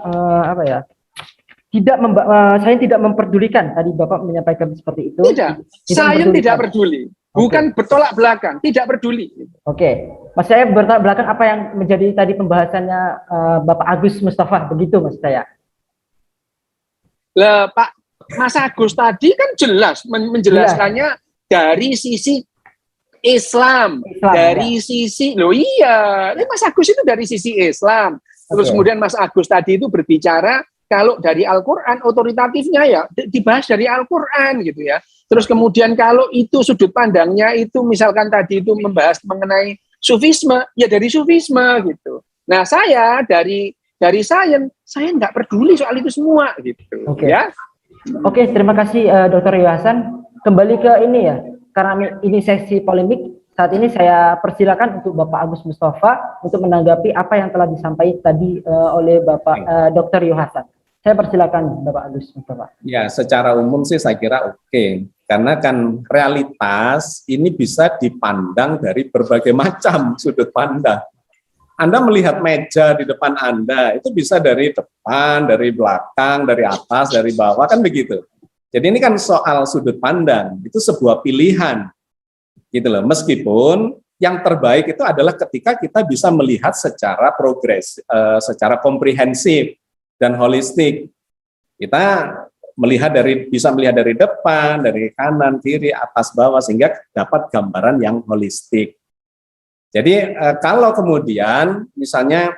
[SPEAKER 2] saya tidak memperdulikan. Tadi Bapak menyampaikan seperti itu.
[SPEAKER 3] Tidak. Sains tidak peduli. Bukan bertolak belakang, tidak peduli.
[SPEAKER 2] Oke. Mas saya bertolak belakang apa yang menjadi tadi pembahasannya Bapak Agus Mustafa, begitu Mas saya.
[SPEAKER 3] Lah Pak Mas Agus tadi kan jelas menjelaskannya dari sisi Islam dari sisi Mas Agus itu dari sisi Islam. Terus kemudian Mas Agus tadi itu berbicara kalau dari Al-Quran otoritatifnya ya dibahas dari Al-Quran gitu ya. Terus kemudian kalau itu sudut pandangnya itu misalkan tadi itu membahas mengenai sufisme, ya dari sufisme gitu. Nah saya dari sains, saya nggak peduli soal itu semua gitu. Ya.
[SPEAKER 2] Oke, terima kasih Dr. Yohasan. Kembali ke ini ya, karena ini sesi polemik. Saat ini saya persilakan untuk Bapak Agus Mustafa untuk menanggapi apa yang telah disampaikan tadi oleh Bapak Dr. Yohasan. Saya persilakan Bapak Agus Mustafa.
[SPEAKER 1] Ya, secara umum sih saya kira oke. Karena kan realitas ini bisa dipandang dari berbagai macam sudut pandang. Anda melihat meja di depan Anda, itu bisa dari depan, dari belakang, dari atas, dari bawah, kan begitu. Jadi ini kan soal sudut pandang, itu sebuah pilihan. Gitu loh. Meskipun yang terbaik itu adalah ketika kita bisa melihat secara secara komprehensif dan holistik. Kita bisa melihat dari depan, dari kanan, kiri, atas, bawah, sehingga dapat gambaran yang holistik. Jadi kalau kemudian misalnya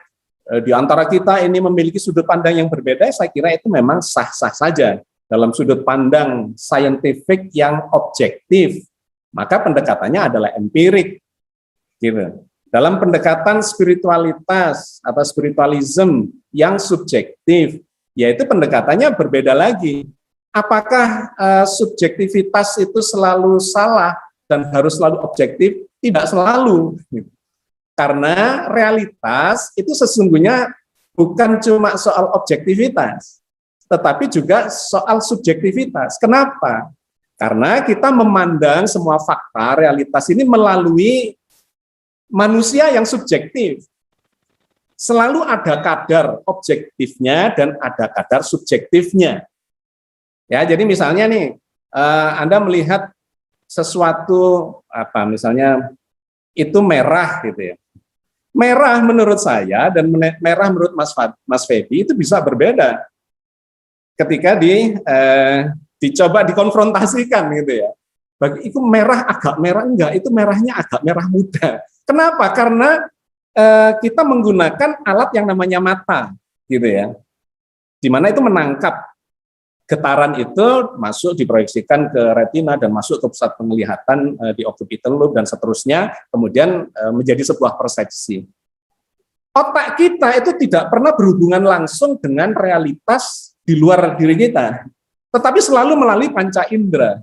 [SPEAKER 1] di antara kita ini memiliki sudut pandang yang berbeda, saya kira itu memang sah-sah saja dalam sudut pandang saintifik yang objektif. Maka pendekatannya adalah empirik. Gitu. Dalam pendekatan spiritualitas atau spiritualism yang subjektif, yaitu pendekatannya berbeda lagi. Apakah subjektivitas itu selalu salah dan harus selalu objektif? Tidak selalu. Karena realitas itu sesungguhnya bukan cuma soal objektivitas, tetapi juga soal subjektivitas. Kenapa? Karena kita memandang semua fakta, realitas ini melalui manusia yang subjektif. Selalu ada kadar objektifnya dan ada kadar subjektifnya. Ya, jadi misalnya nih, Anda melihat sesuatu misalnya itu merah gitu ya. Merah menurut saya dan merah menurut Mas Feby itu bisa berbeda ketika dicoba dikonfrontasikan gitu ya. Bagi itu merah agak merah enggak, itu merahnya agak merah muda. Kenapa? Karena kita menggunakan alat yang namanya mata, gitu ya. Di mana itu menangkap getaran itu masuk diproyeksikan ke retina dan masuk ke pusat penglihatan di occipital lobe dan seterusnya, kemudian menjadi sebuah persepsi. Otak kita itu tidak pernah berhubungan langsung dengan realitas di luar diri kita. tetapi selalu melalui panca indera.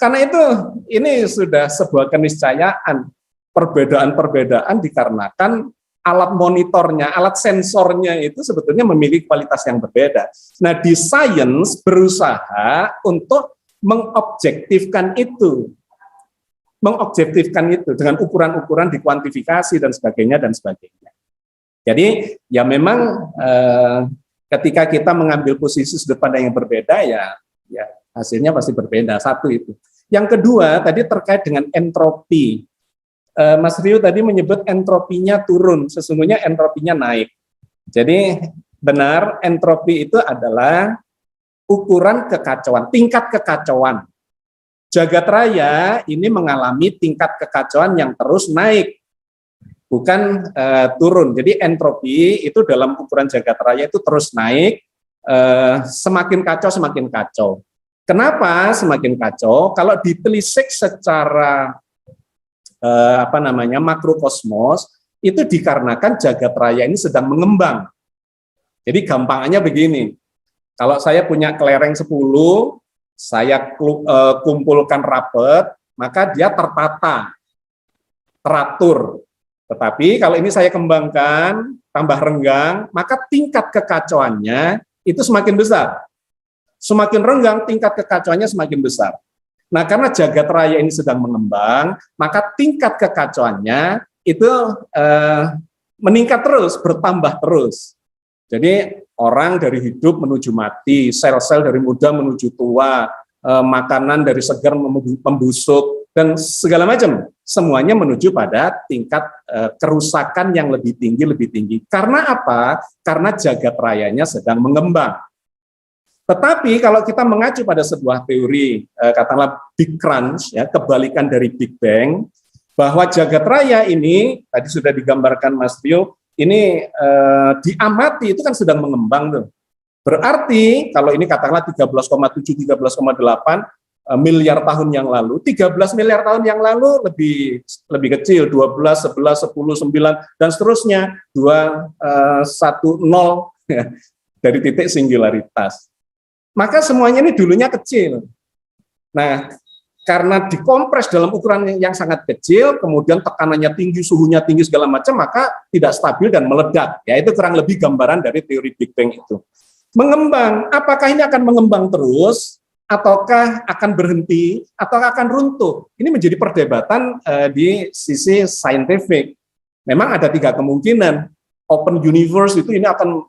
[SPEAKER 1] Karena itu ini sudah sebuah keniscayaan. Perbedaan-perbedaan dikarenakan alat monitornya, alat sensornya itu sebetulnya memiliki kualitas yang berbeda. Nah, di sains berusaha untuk mengobjektifkan itu dengan ukuran-ukuran dikuantifikasi dan sebagainya dan sebagainya. Jadi ya memang ketika kita mengambil posisi sudut pandang yang berbeda ya hasilnya pasti berbeda. Satu itu. Yang kedua tadi terkait dengan entropi. Mas Rio tadi menyebut entropinya turun, sesungguhnya entropinya naik. Jadi benar, entropi itu adalah ukuran kekacauan, tingkat kekacauan. Jagat raya ini mengalami tingkat kekacauan yang terus naik, bukan turun. Jadi entropi itu dalam ukuran jagat raya itu terus naik, semakin kacau. Kenapa semakin kacau? Kalau ditelisik secara makrokosmos, itu dikarenakan jagat raya ini sedang mengembang. Jadi gampangannya begini, kalau saya punya kelereng 10, saya kumpulkan rapet, maka dia tertata, teratur. Tetapi kalau ini saya kembangkan, tambah renggang, maka tingkat kekacauannya itu semakin besar. Semakin renggang, tingkat kekacauannya semakin besar. Nah, karena jagat raya ini sedang mengembang, maka tingkat kekacauannya itu meningkat terus, bertambah terus. Jadi orang dari hidup menuju mati, sel-sel dari muda menuju tua, makanan dari segar membusuk, dan segala macam. Semuanya menuju pada tingkat kerusakan yang lebih tinggi. Karena apa? Karena jagat rayanya sedang mengembang. Tetapi kalau kita mengacu pada sebuah teori, katakanlah Big Crunch, ya, kebalikan dari Big Bang, bahwa jagat raya ini, tadi sudah digambarkan Mas Rio, ini diamati itu kan sedang mengembang tuh. Berarti kalau ini katakanlah 13,7, 13,8 miliar tahun yang lalu, 13 miliar tahun yang lalu lebih kecil, 12, 11, 10, 9, dan seterusnya, 2, 1, 0, dari titik singularitas. Maka semuanya ini dulunya kecil. Nah, karena dikompres dalam ukuran yang sangat kecil, kemudian tekanannya tinggi, suhunya tinggi segala macam, maka tidak stabil dan meledak. Ya, itu kurang lebih gambaran dari teori Big Bang itu. Mengembang, apakah ini akan mengembang terus, ataukah akan berhenti, atau akan runtuh? Ini menjadi perdebatan di sisi saintifik. Memang ada 3 kemungkinan. Open universe itu ini akan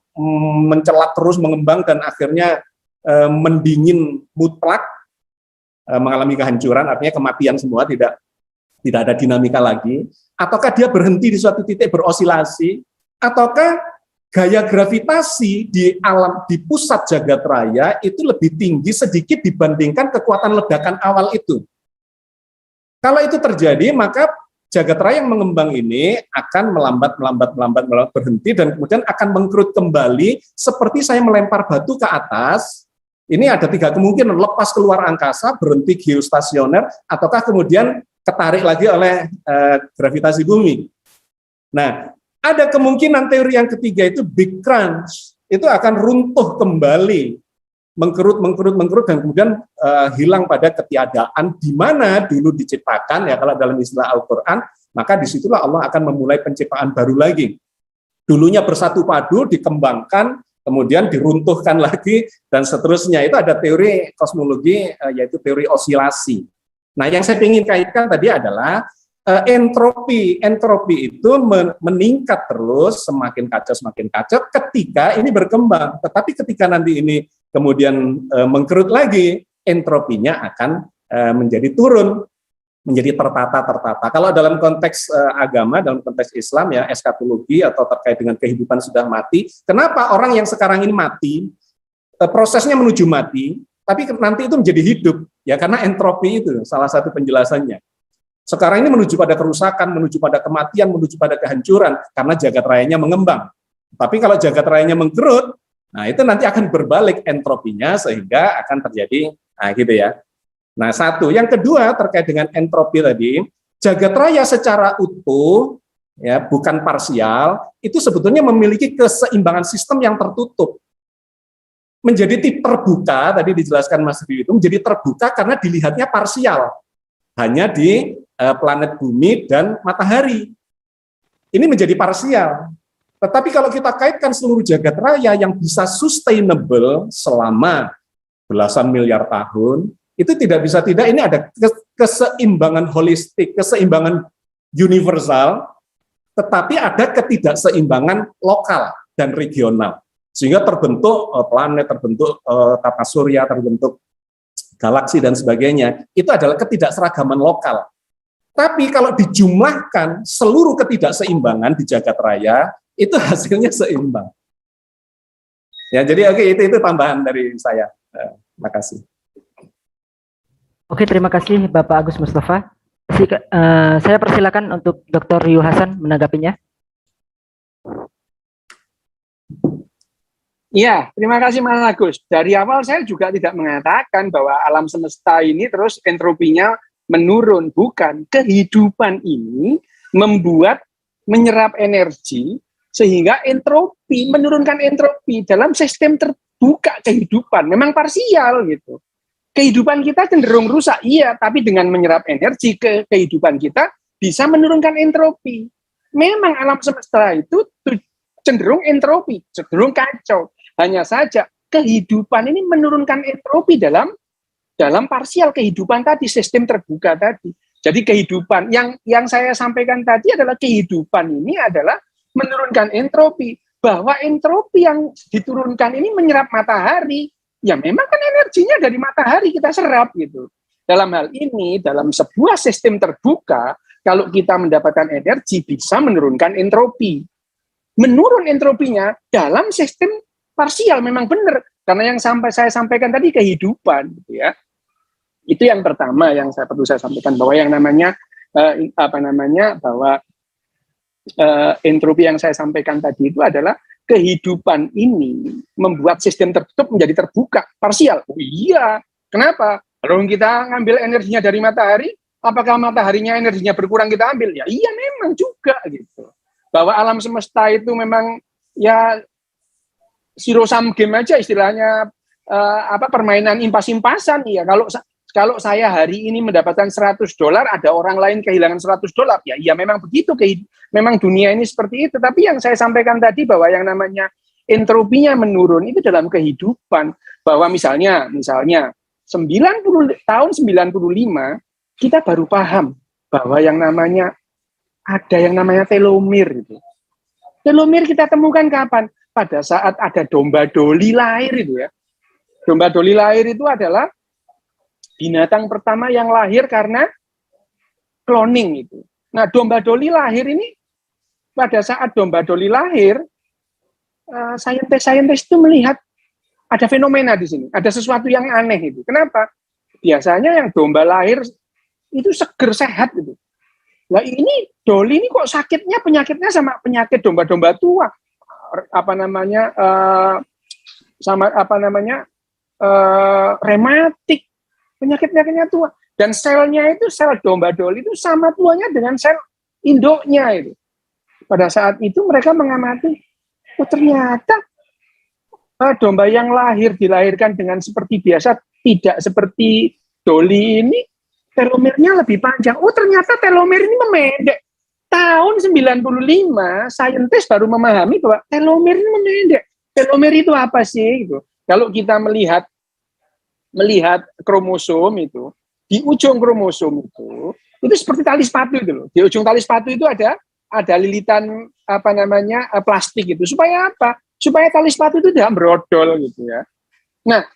[SPEAKER 1] mencelat terus, mengembang, dan akhirnya mendingin mutlak, mengalami kehancuran, artinya kematian semua, tidak ada dinamika lagi, ataukah dia berhenti di suatu titik berosilasi, ataukah gaya gravitasi di pusat jagat raya itu lebih tinggi sedikit dibandingkan kekuatan ledakan awal itu. Kalau itu terjadi, maka jagat raya yang mengembang ini akan melambat berhenti, dan kemudian akan mengkerut kembali seperti saya melempar batu ke atas. Ini ada 3 kemungkinan, lepas keluar angkasa, berhenti geostasioner, ataukah kemudian ketarik lagi oleh gravitasi bumi. Nah, ada kemungkinan teori yang ketiga itu Big Crunch, itu akan runtuh kembali, mengkerut, dan kemudian hilang pada ketiadaan di mana dulu diciptakan, ya kalau dalam istilah Al-Quran, maka disitulah Allah akan memulai penciptaan baru lagi. Dulunya bersatu padu, dikembangkan, kemudian diruntuhkan lagi, dan seterusnya. Itu ada teori kosmologi, yaitu teori osilasi. Nah, yang saya ingin kaitkan tadi adalah entropi itu meningkat terus, semakin kacau ketika ini berkembang. Tetapi ketika nanti ini kemudian mengkerut lagi, entropinya akan menjadi turun, menjadi tertata. Kalau dalam konteks agama, dalam konteks Islam, ya eskatologi atau terkait dengan kehidupan sudah mati, kenapa orang yang sekarang ini mati, prosesnya menuju mati, tapi nanti itu menjadi hidup? Ya karena entropi itu salah satu penjelasannya. Sekarang ini menuju pada kerusakan, menuju pada kematian, menuju pada kehancuran, karena jagat rayanya mengembang. Tapi kalau jagat rayanya mengkerut, nah itu nanti akan berbalik entropinya, sehingga akan terjadi, nah gitu ya. Nah, satu. Yang kedua terkait dengan entropi tadi, jagat raya secara utuh, ya bukan parsial, itu sebetulnya memiliki keseimbangan sistem yang tertutup. menjadi terbuka, tadi dijelaskan Mas Rio itu menjadi terbuka karena dilihatnya parsial, hanya di planet bumi dan matahari. Ini menjadi parsial. Tetapi kalau kita kaitkan seluruh jagat raya yang bisa sustainable selama belasan miliar tahun, itu tidak bisa tidak, ini ada keseimbangan holistik, keseimbangan universal, tetapi ada ketidakseimbangan lokal dan regional. Sehingga terbentuk planet, terbentuk tata surya, terbentuk galaksi dan sebagainya. Itu adalah ketidakseragaman lokal. Tapi kalau dijumlahkan seluruh ketidakseimbangan di jagat raya, itu hasilnya seimbang. Ya, jadi oke, itu tambahan dari saya. Terima kasih.
[SPEAKER 2] Oke, terima kasih Bapak Agus Mustafa. Saya persilakan untuk Dr. Rio Hasan menanggapinya.
[SPEAKER 3] Iya, terima kasih Mas Agus. Dari awal saya juga tidak mengatakan bahwa alam semesta ini terus entropinya menurun. Bukan, kehidupan ini menyerap energi sehingga entropi, menurunkan entropi dalam sistem terbuka kehidupan. Memang parsial gitu. Kehidupan kita cenderung rusak, iya, tapi dengan menyerap energi ke kehidupan kita bisa menurunkan entropi. Memang alam semesta itu cenderung entropi, cenderung kacau. Hanya saja kehidupan ini menurunkan entropi dalam parsial kehidupan tadi, sistem terbuka tadi. Jadi kehidupan yang saya sampaikan tadi adalah kehidupan ini adalah menurunkan entropi. Bahwa entropi yang diturunkan ini menyerap matahari. Ya memang kan energinya dari matahari kita serap gitu. Dalam hal ini, dalam sebuah sistem terbuka, kalau kita mendapatkan energi bisa menurunkan entropi. Menurun entropinya dalam sistem parsial memang benar. Karena yang saya sampaikan tadi kehidupan gitu ya. Itu yang pertama yang perlu saya sampaikan, bahwa yang namanya bahwa entropi yang saya sampaikan tadi itu adalah kehidupan ini membuat sistem tertutup menjadi terbuka, parsial. Oh iya, kenapa? Kalau kita ngambil energinya dari matahari, apakah mataharinya energinya berkurang kita ambil? Ya iya memang juga gitu. Bahwa alam semesta itu memang ya zero sum game aja istilahnya, permainan impas-impasan. Ya kalau saya hari ini mendapatkan $100, ada orang lain kehilangan $100, ya iya memang begitu, memang dunia ini seperti itu. Tapi yang saya sampaikan tadi bahwa yang namanya entropinya menurun itu dalam kehidupan, bahwa misalnya tahun 95 kita baru paham bahwa ada yang namanya telomere itu. Telomere kita temukan kapan? Pada saat ada domba doli lahir itu ya. Domba doli lahir itu adalah binatang pertama yang lahir karena cloning itu. Nah, domba doli lahir ini, pada saat domba doli lahir, saintis itu melihat ada fenomena di sini, ada sesuatu yang aneh itu. Kenapa? Biasanya yang domba lahir itu seger sehat gitu. Nah ini doli ini kok penyakitnya sama penyakit domba-domba tua, rematik. Penyakitnya tua, dan selnya itu, sel domba doli itu sama tuanya dengan sel induknya itu. Pada saat itu mereka mengamati, oh ternyata domba yang dilahirkan dengan seperti biasa, tidak seperti doli ini, telomernya lebih panjang. Oh ternyata telomer ini memendek. Tahun 95, saintis baru memahami bahwa telomer ini memendek. Telomer itu apa sih? Gitu. Kalau kita melihat kromosom itu, di ujung kromosom itu seperti tali sepatu itu loh. Di ujung tali sepatu itu ada lilitan plastik itu. Supaya apa? Supaya tali sepatu itu tidak brodol gitu ya. Nah,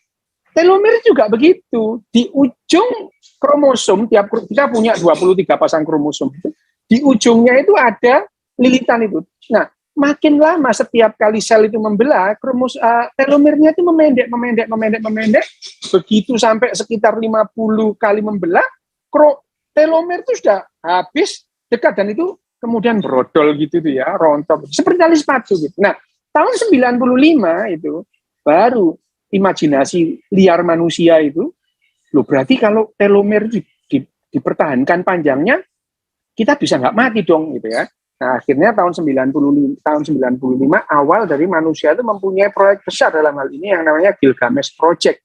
[SPEAKER 3] telomer juga begitu. Di ujung kromosom, kita punya 23 pasang kromosom itu, di ujungnya itu ada lilitan itu. Nah, makin lama setiap kali sel itu membelah, telomernya itu memendek. Begitu sampai sekitar 50 kali membelah, telomer itu sudah habis dekat, dan itu kemudian brodol gitu tuh ya, rontok seperti tali sepatu gitu. Nah, tahun 95 itu baru imajinasi liar manusia itu, loh berarti kalau telomer dipertahankan panjangnya, kita bisa nggak mati dong gitu ya. Nah, akhirnya tahun 95 awal dari manusia itu mempunyai proyek besar dalam hal ini yang namanya Gilgamesh Project,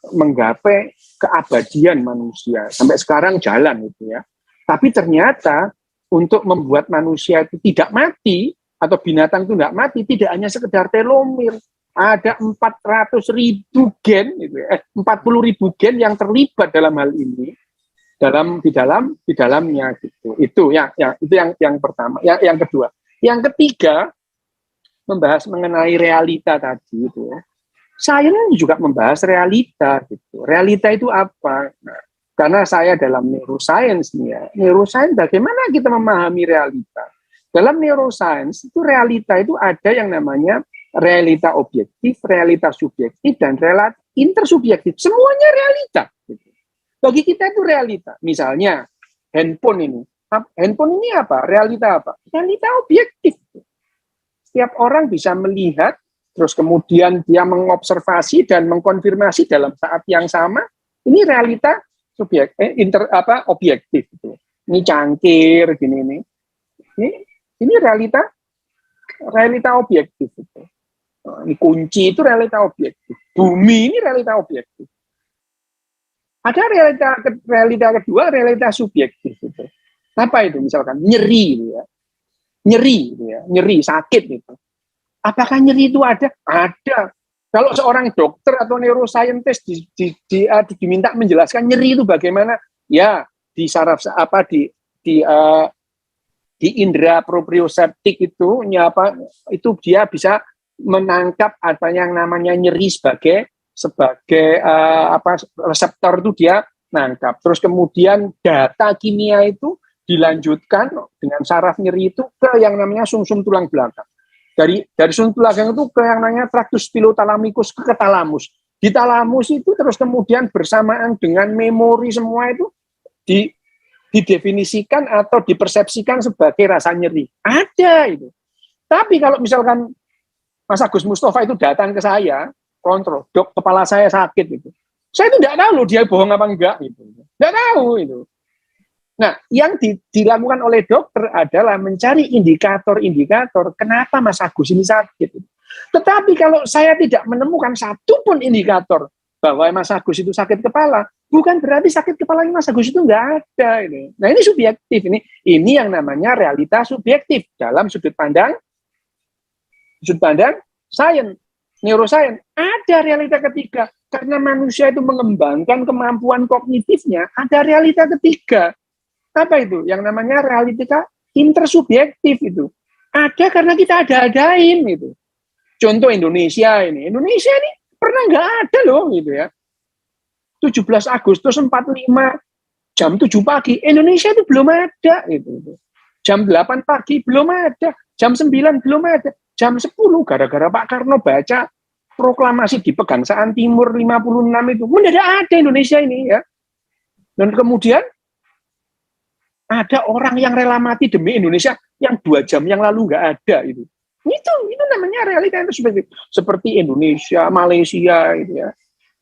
[SPEAKER 3] menggapai keabadian manusia. Sampai sekarang jalan itu ya. Tapi ternyata untuk membuat manusia itu tidak mati atau binatang itu tidak mati, tidak hanya sekedar telomere. Ada 400.000 gen, gitu ya, 40.000 gen yang terlibat dalam hal ini, di dalamnya gitu. Itu yang pertama. Yang kedua, yang ketiga membahas mengenai realita tadi itu ya. Saya juga membahas realita gitu. Realita itu apa? Nah, karena saya dalam neuroscience nih ya. Neuroscience bagaimana kita memahami realita? Dalam neuroscience itu realita itu ada yang namanya realita objektif, realita subjektif, dan realita intersubjektif. Semuanya realita. Gitu. Bagi kita itu realita. Misalnya handphone ini. Handphone ini apa? Realita apa? Realita objektif. Setiap orang bisa melihat, terus kemudian dia mengobservasi dan mengkonfirmasi dalam saat yang sama. Ini realita objektif. Gitu. Ini cangkir, gini ini. Ini realita objektif. Gitu. Ini kunci itu realita objektif. Bumi ini realita objektif. Ada realita kedua, realita subjektif. Gitu. Apa itu? Misalkan nyeri, gitu ya. Nyeri, sakit gitu. Apakah nyeri itu ada? Ada. Kalau seorang dokter atau neuroscientist diminta menjelaskan nyeri itu bagaimana, ya di saraf di indera proprioseptik itu dia bisa menangkap apa yang namanya nyeri sebagai reseptor itu dia nangkap. Terus kemudian data kimia itu dilanjutkan dengan saraf nyeri itu ke yang namanya sumsum tulang belakang. Dari sumsum tulang belakang itu ke yang namanya tractus pilothalamikus ke talamus. Di talamus itu terus kemudian bersamaan dengan memori semua itu didefinisikan atau dipersepsikan sebagai rasa nyeri. Ada itu. Tapi kalau misalkan Mas Agus Mustafa itu datang ke saya, kontrol, dok, kepala saya sakit gitu. Saya itu tidak tahu loh dia bohong apa enggak gitu. Tidak tahu itu. Nah, yang dilakukan oleh dokter adalah mencari indikator-indikator kenapa Mas Agus ini sakit. Tetapi kalau saya tidak menemukan satu pun indikator bahwa Mas Agus itu sakit kepala, bukan berarti sakit kepala Mas Agus itu enggak ada. Ini. Nah, ini subjektif. Ini yang namanya realita subjektif dalam sudut pandang sains, neuroscience. Ada realita ketiga. Karena manusia itu mengembangkan kemampuan kognitifnya, ada realita ketiga. Apa itu? Yang namanya realita intersubjektif itu. Ada karena kita ada-adain gitu. Contoh Indonesia ini. Indonesia ini pernah nggak ada loh gitu ya. 17 Agustus 45 jam 7 pagi. Indonesia itu belum ada gitu. Jam 8 pagi belum ada. Jam 9 belum ada. Jam 10 gara-gara Pak Karno baca proklamasi di Pegangsaan Timur 56 itu mendadak ada Indonesia ini ya. Dan kemudian ada orang yang rela mati demi Indonesia yang 2 jam yang lalu nggak ada itu. Itu namanya realita itu seperti Indonesia, Malaysia gitu ya.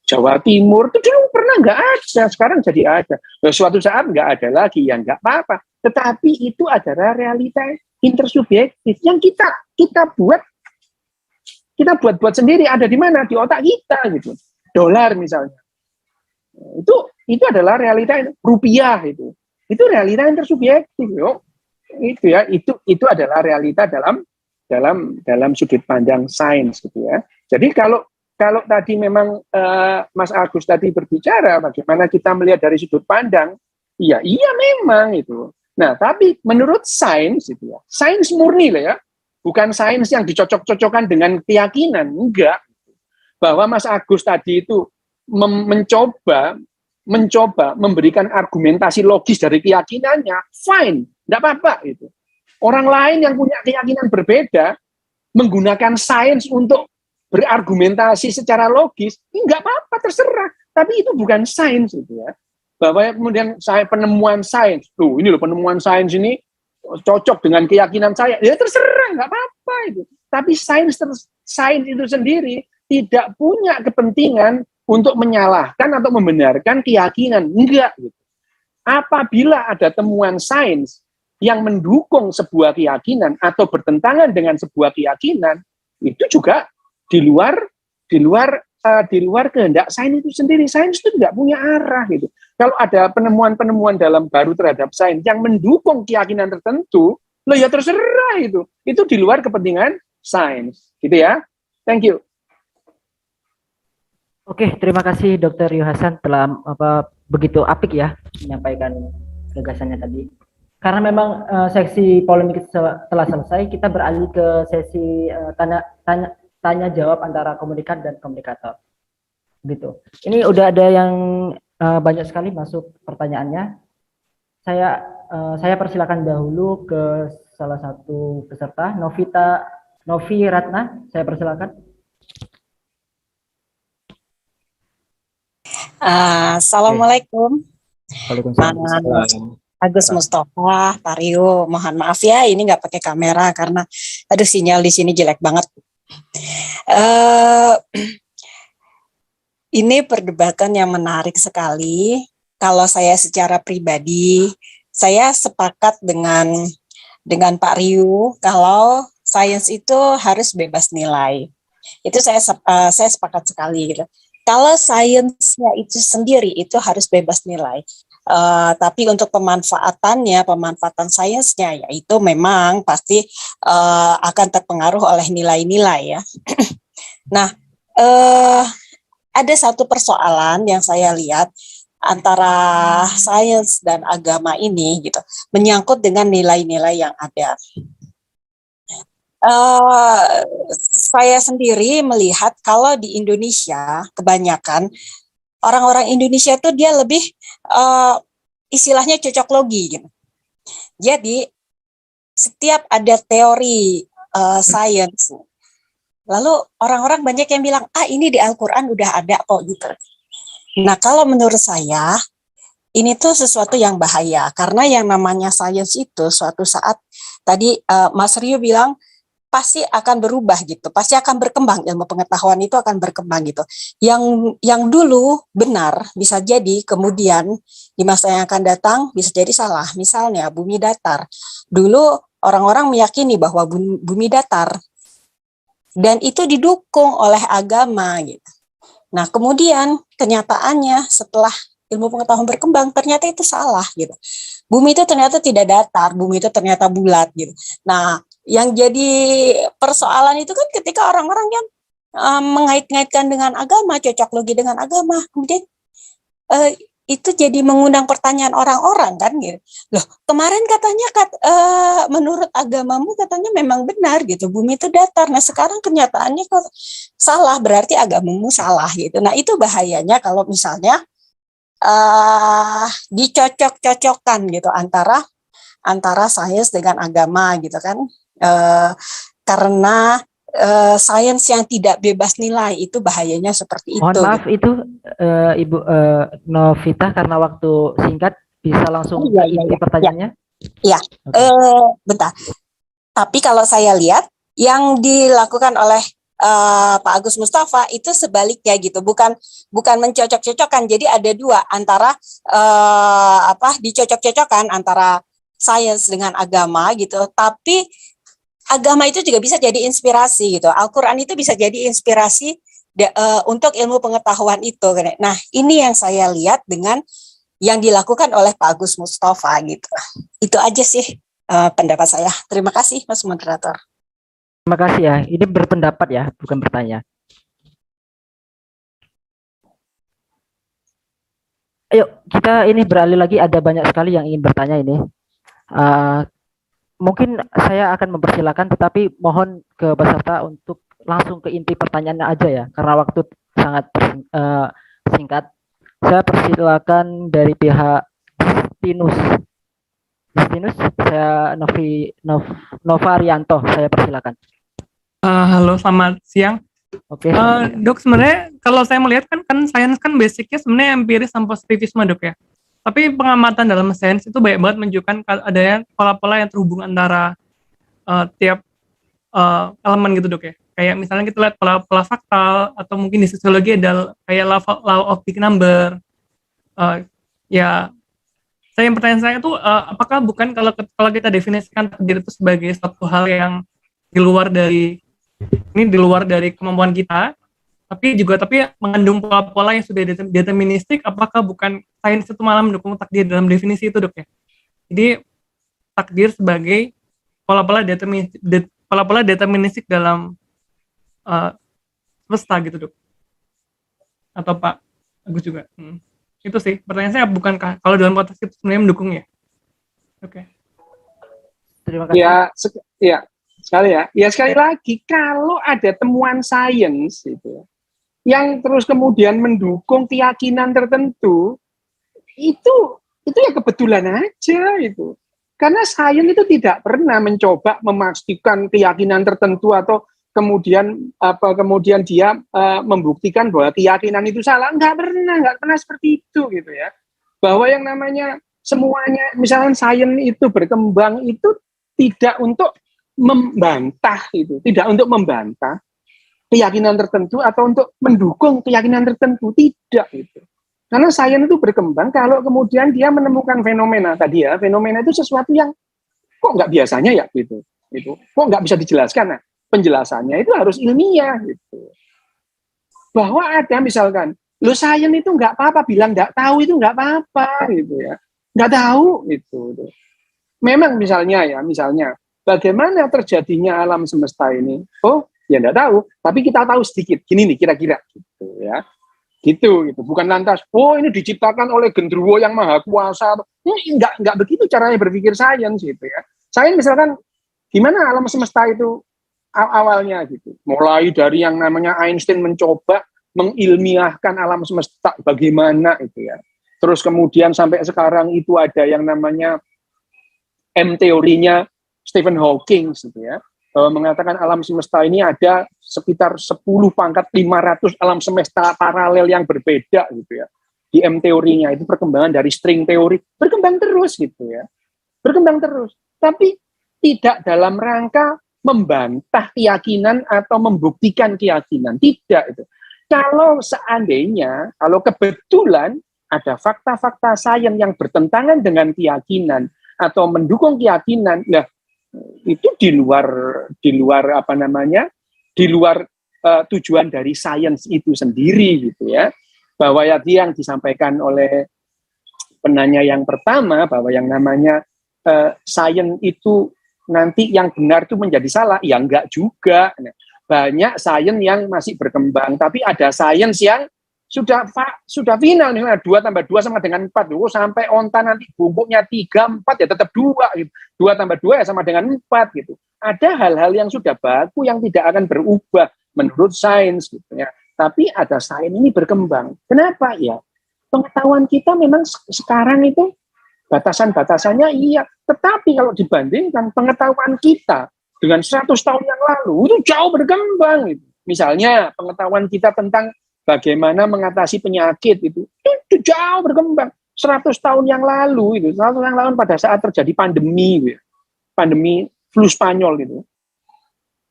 [SPEAKER 3] Jawa Timur itu dulu pernah nggak ada, sekarang jadi ada. Nah, suatu saat nggak ada lagi, ya nggak apa-apa. Tetapi itu adalah realita intersubjektif yang kita buat sendiri. Ada di mana? Di otak kita gitu. Dolar misalnya. Itu adalah realita rupiah itu. Itu realita intersubjektif, yo. Itu adalah realita dalam sudut pandang sains gitu ya. Jadi kalau tadi memang Mas Agus tadi berbicara bagaimana kita melihat dari sudut pandang, iya memang itu. Nah, tapi menurut sains itu ya, sains murni lah ya, bukan sains yang dicocok-cocokkan dengan keyakinan, enggak. Bahwa Mas Agus tadi itu mencoba memberikan argumentasi logis dari keyakinannya, fine, enggak apa-apa itu. Orang lain yang punya keyakinan berbeda menggunakan sains untuk berargumentasi secara logis, enggak apa-apa, terserah. Tapi itu bukan sains itu ya. Bahwa kemudian penemuan sains, ini loh penemuan sains ini cocok dengan keyakinan saya, ya terserah, nggak apa-apa itu. Tapi sains itu sendiri tidak punya kepentingan untuk menyalahkan atau membenarkan keyakinan, enggak gitu. Apabila ada temuan sains yang mendukung sebuah keyakinan atau bertentangan dengan sebuah keyakinan itu juga di luar kehendak sains itu sendiri. Sains itu tidak punya arah gitu. Kalau ada penemuan-penemuan dalam baru terhadap sains yang mendukung keyakinan tertentu, loh ya terserah itu. Itu di luar kepentingan sains, gitu ya. Thank you.
[SPEAKER 2] Oke, terima kasih Dr. Yuhasan telah begitu apik ya menyampaikan gagasannya tadi. Karena memang seksi polemik telah selesai, kita beralih ke sesi tanya jawab antara komunikan dan komunikator. Gitu. Ini udah ada yang banyak sekali masuk pertanyaannya. Saya persilakan dahulu ke salah satu peserta, Novi Ratna. Saya persilakan.
[SPEAKER 4] Assalamualaikum.
[SPEAKER 2] Waalaikumsalam.
[SPEAKER 4] Agus Mustafa, Pak Rio, mohon maaf ya, ini nggak pakai kamera karena aduh sinyal di sini jelek banget. Ini perdebatan yang menarik sekali. Kalau saya secara pribadi, saya sepakat dengan Pak Rio kalau sains itu harus bebas nilai. Itu saya sepakat sekali gitu. Kalau sainsnya itu sendiri itu harus bebas nilai. Tapi untuk pemanfaatan sainsnya, yaitu memang pasti akan terpengaruh oleh nilai-nilai ya. Nah, ada satu persoalan yang saya lihat antara sains dan agama ini gitu, menyangkut dengan nilai-nilai yang ada. Saya sendiri melihat kalau di Indonesia kebanyakan orang-orang Indonesia itu dia lebih istilahnya cocok logi gitu. Jadi setiap ada teori sains, lalu orang-orang banyak yang bilang ini di Al-Quran udah ada kok gitu. Nah kalau menurut saya ini tuh sesuatu yang bahaya karena yang namanya sains itu suatu saat tadi Mas Rio bilang pasti akan berubah gitu, pasti akan berkembang, ilmu pengetahuan itu akan berkembang gitu. Yang dulu benar bisa jadi kemudian di masa yang akan datang bisa jadi salah. Misalnya bumi datar. Dulu orang-orang meyakini bahwa bumi datar dan itu didukung oleh agama gitu. Nah, kemudian kenyataannya setelah ilmu pengetahuan berkembang ternyata itu salah gitu. Bumi itu ternyata tidak datar, bumi itu ternyata bulat gitu. Nah, yang jadi persoalan itu kan ketika orang-orang yang mengait-ngaitkan dengan agama, cocok logi dengan agama, kemudian itu jadi mengundang pertanyaan orang-orang kan gitu. Loh, kemarin katanya menurut agamamu katanya memang benar gitu, bumi itu datar. Nah, sekarang kenyataannya kok salah, berarti agamamu salah gitu. Nah, itu bahayanya kalau misalnya dicocok-cocokkan gitu antara sains dengan agama gitu kan. Karena sains yang tidak bebas nilai itu bahayanya seperti
[SPEAKER 2] Mohon
[SPEAKER 4] itu.
[SPEAKER 2] maaf
[SPEAKER 4] gitu.
[SPEAKER 2] itu Ibu Novita karena waktu singkat bisa langsung ke inti pertanyaannya.
[SPEAKER 4] Iya. Bentar. Tapi kalau saya lihat yang dilakukan oleh Pak Agus Mustafa itu sebaliknya gitu, bukan mencocok-cocokkan. Jadi ada dua antara dicocok-cocokkan antara sains dengan agama gitu, tapi agama itu juga bisa jadi inspirasi gitu. Al-Quran itu bisa jadi inspirasi untuk ilmu pengetahuan itu. Nah, ini yang saya lihat dengan yang dilakukan oleh Pak Agus Mustafa gitu. Itu aja sih pendapat saya. Terima kasih, Mas Moderator.
[SPEAKER 2] Terima kasih ya. Ini berpendapat ya, bukan bertanya. Ayo, kita ini beralih lagi. Ada banyak sekali yang ingin bertanya ini. Mungkin saya akan mempersilakan, tetapi mohon ke peserta untuk langsung ke inti pertanyaannya aja ya, karena waktu sangat singkat. Saya persilakan dari pihak Justinus, saya Nova Arianto, saya persilakan.
[SPEAKER 5] Halo, selamat siang.
[SPEAKER 2] Oke.
[SPEAKER 5] Dok, sebenarnya kalau saya melihat kan sains kan basicnya sebenarnya empiris sama positivisme, Dok ya. Tapi pengamatan dalam sains itu banyak banget menunjukkan adanya pola-pola yang terhubung antara tiap elemen gitu, Dok ya. Kayak misalnya kita lihat pola faktal, atau mungkin di sosiologi ada kayak law of big number. Ya, pertanyaan saya itu apakah bukan kalau kita definisikan takdir itu sebagai suatu hal yang di luar dari kemampuan kita, tapi mengandung pola-pola yang sudah deterministik, apakah bukan sains itu malah mendukung takdir dalam definisi itu, Dok ya? Jadi takdir sebagai pola-pola deterministik dalam semesta gitu, Dok. Atau Pak Agus juga. Itu sih pertanyaan saya, bukankah kalau dalam konteks itu sebenarnya mendukung ya? Oke.
[SPEAKER 2] Terima kasih.
[SPEAKER 3] Sekali lagi kalau ada temuan sains itu yang terus kemudian mendukung keyakinan tertentu, itu ya kebetulan aja itu. Karena sains itu tidak pernah mencoba memastikan keyakinan tertentu atau kemudian dia membuktikan bahwa keyakinan itu salah. Nggak pernah seperti itu gitu ya. Bahwa yang namanya semuanya, misalnya sains itu berkembang itu tidak untuk membantah keyakinan tertentu atau untuk mendukung keyakinan tertentu, tidak itu. Karena sains itu berkembang kalau kemudian dia menemukan fenomena tadi ya, fenomena itu sesuatu yang kok nggak biasanya ya gitu. Kok nggak bisa dijelaskan. Nah, penjelasannya itu harus ilmiah gitu. Bahwa ada misalkan, sains itu nggak apa-apa, bilang nggak tahu itu nggak apa-apa gitu ya. Nggak tahu gitu. Memang misalnya bagaimana terjadinya alam semesta ini? Oh, ya nggak tahu, tapi kita tahu sedikit. Gini nih kira-kira gitu ya. Gitu. Bukan lantas, ini diciptakan oleh genderuwo yang maha kuasa. Nggak begitu caranya berpikir sains gitu ya. Sains misalkan gimana alam semesta itu awalnya gitu. Mulai dari yang namanya Einstein mencoba mengilmiahkan alam semesta bagaimana itu ya. Terus kemudian sampai sekarang itu ada yang namanya M-teorinya Stephen Hawking gitu ya. Mengatakan alam semesta ini ada sekitar 10⁵500 alam semesta paralel yang berbeda gitu ya. Di M-teorinya itu perkembangan dari string teori berkembang terus gitu ya. Berkembang terus. Tapi tidak dalam rangka membantah keyakinan atau membuktikan keyakinan, tidak itu. Kalau seandainya, kalau kebetulan ada fakta-fakta sains yang bertentangan dengan keyakinan atau mendukung keyakinan, nah itu di luar tujuan dari sains itu sendiri gitu ya. Bahwa yang disampaikan oleh penanya yang pertama bahwa yang namanya sains itu nanti yang benar itu menjadi salah, ya enggak juga. Banyak sains yang masih berkembang, tapi ada sains yang sudah final, misalnya 2+2 sama dengan 4, sampai onta nanti bungkuknya 3, 4 ya tetap 2, gitu. 2+2 ya sama dengan 4 gitu. Ada hal-hal yang sudah baku yang tidak akan berubah menurut sains gitu ya. Tapi ada sains ini berkembang. Kenapa ya? Pengetahuan kita memang sekarang itu batasan-batasannya iya, tetapi kalau dibandingkan pengetahuan kita dengan 100 tahun yang lalu itu jauh berkembang gitu. Misalnya pengetahuan kita tentang bagaimana mengatasi penyakit itu jauh berkembang. 100 tahun yang lalu itu, 100 tahun yang lalu pada saat terjadi pandemi gitu. Pandemi flu Spanyol gitu.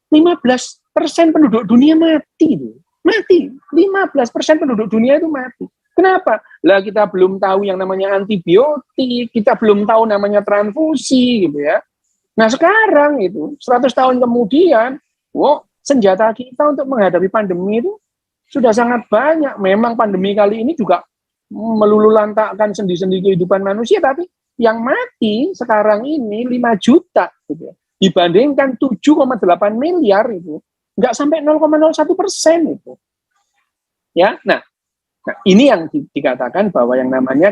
[SPEAKER 3] 15% penduduk dunia mati itu. Mati. 15% penduduk dunia itu mati. Kenapa? Lah kita belum tahu yang namanya antibiotik, kita belum tahu namanya transfusi gitu ya. Nah sekarang itu 100 tahun kemudian, senjata kita untuk menghadapi pandemi itu sudah sangat banyak. Memang pandemi kali ini juga meluluhlantakkan sendi-sendi kehidupan manusia, tapi yang mati sekarang ini 5 juta gitu ya. Dibandingkan 7,8 miliar itu nggak sampai 0,01% itu. Ya, nah ini yang dikatakan bahwa yang namanya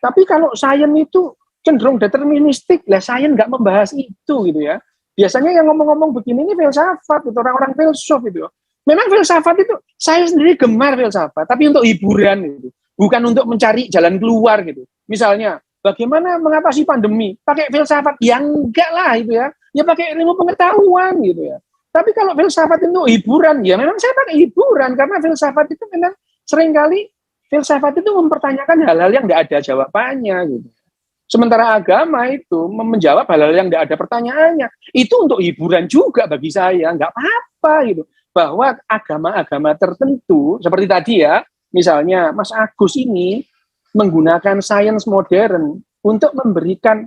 [SPEAKER 3] tapi kalau sains itu cenderung deterministik, lah sains nggak membahas itu gitu ya. Biasanya yang ngomong-ngomong begini ini filsafat, gitu, orang-orang filsuf itu. Memang filsafat itu, saya sendiri gemar filsafat, tapi untuk hiburan gitu, bukan untuk mencari jalan keluar gitu. Misalnya, bagaimana mengatasi pandemi? Pakai filsafat? Ya enggak lah itu ya. Ya pakai ilmu pengetahuan gitu ya. Tapi kalau filsafat itu hiburan, ya memang saya pakai hiburan karena filsafat itu memang seringkali filsafat itu mempertanyakan hal-hal yang tidak ada jawabannya gitu. Sementara agama itu menjawab hal-hal yang tidak ada pertanyaannya. Itu untuk hiburan juga bagi saya, nggak apa-apa gitu. Bahwa agama-agama tertentu seperti tadi ya, misalnya Mas Agus ini menggunakan sains modern untuk memberikan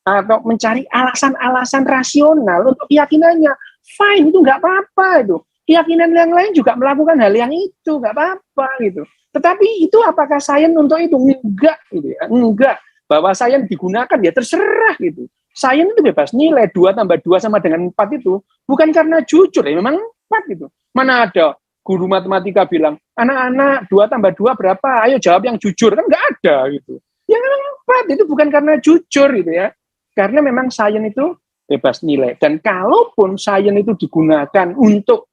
[SPEAKER 3] atau mencari alasan-alasan rasional untuk keyakinannya, fine, itu nggak apa-apa itu. Keyakinan yang lain juga melakukan hal yang itu, nggak apa-apa gitu. Tetapi itu apakah sains untuk itu? Enggak, gitu ya. Enggak. Bahwa sains digunakan ya terserah gitu. Sains itu bebas nilai 2 tambah 2 sama dengan 4 itu bukan karena jujur, ya memang 4 gitu. Mana ada guru matematika bilang, anak-anak 2 tambah 2 berapa? Ayo jawab yang jujur. Kan nggak ada gitu. Ya memang 4 itu bukan karena jujur gitu ya. Karena memang sains itu bebas nilai. Dan kalaupun sains itu digunakan untuk,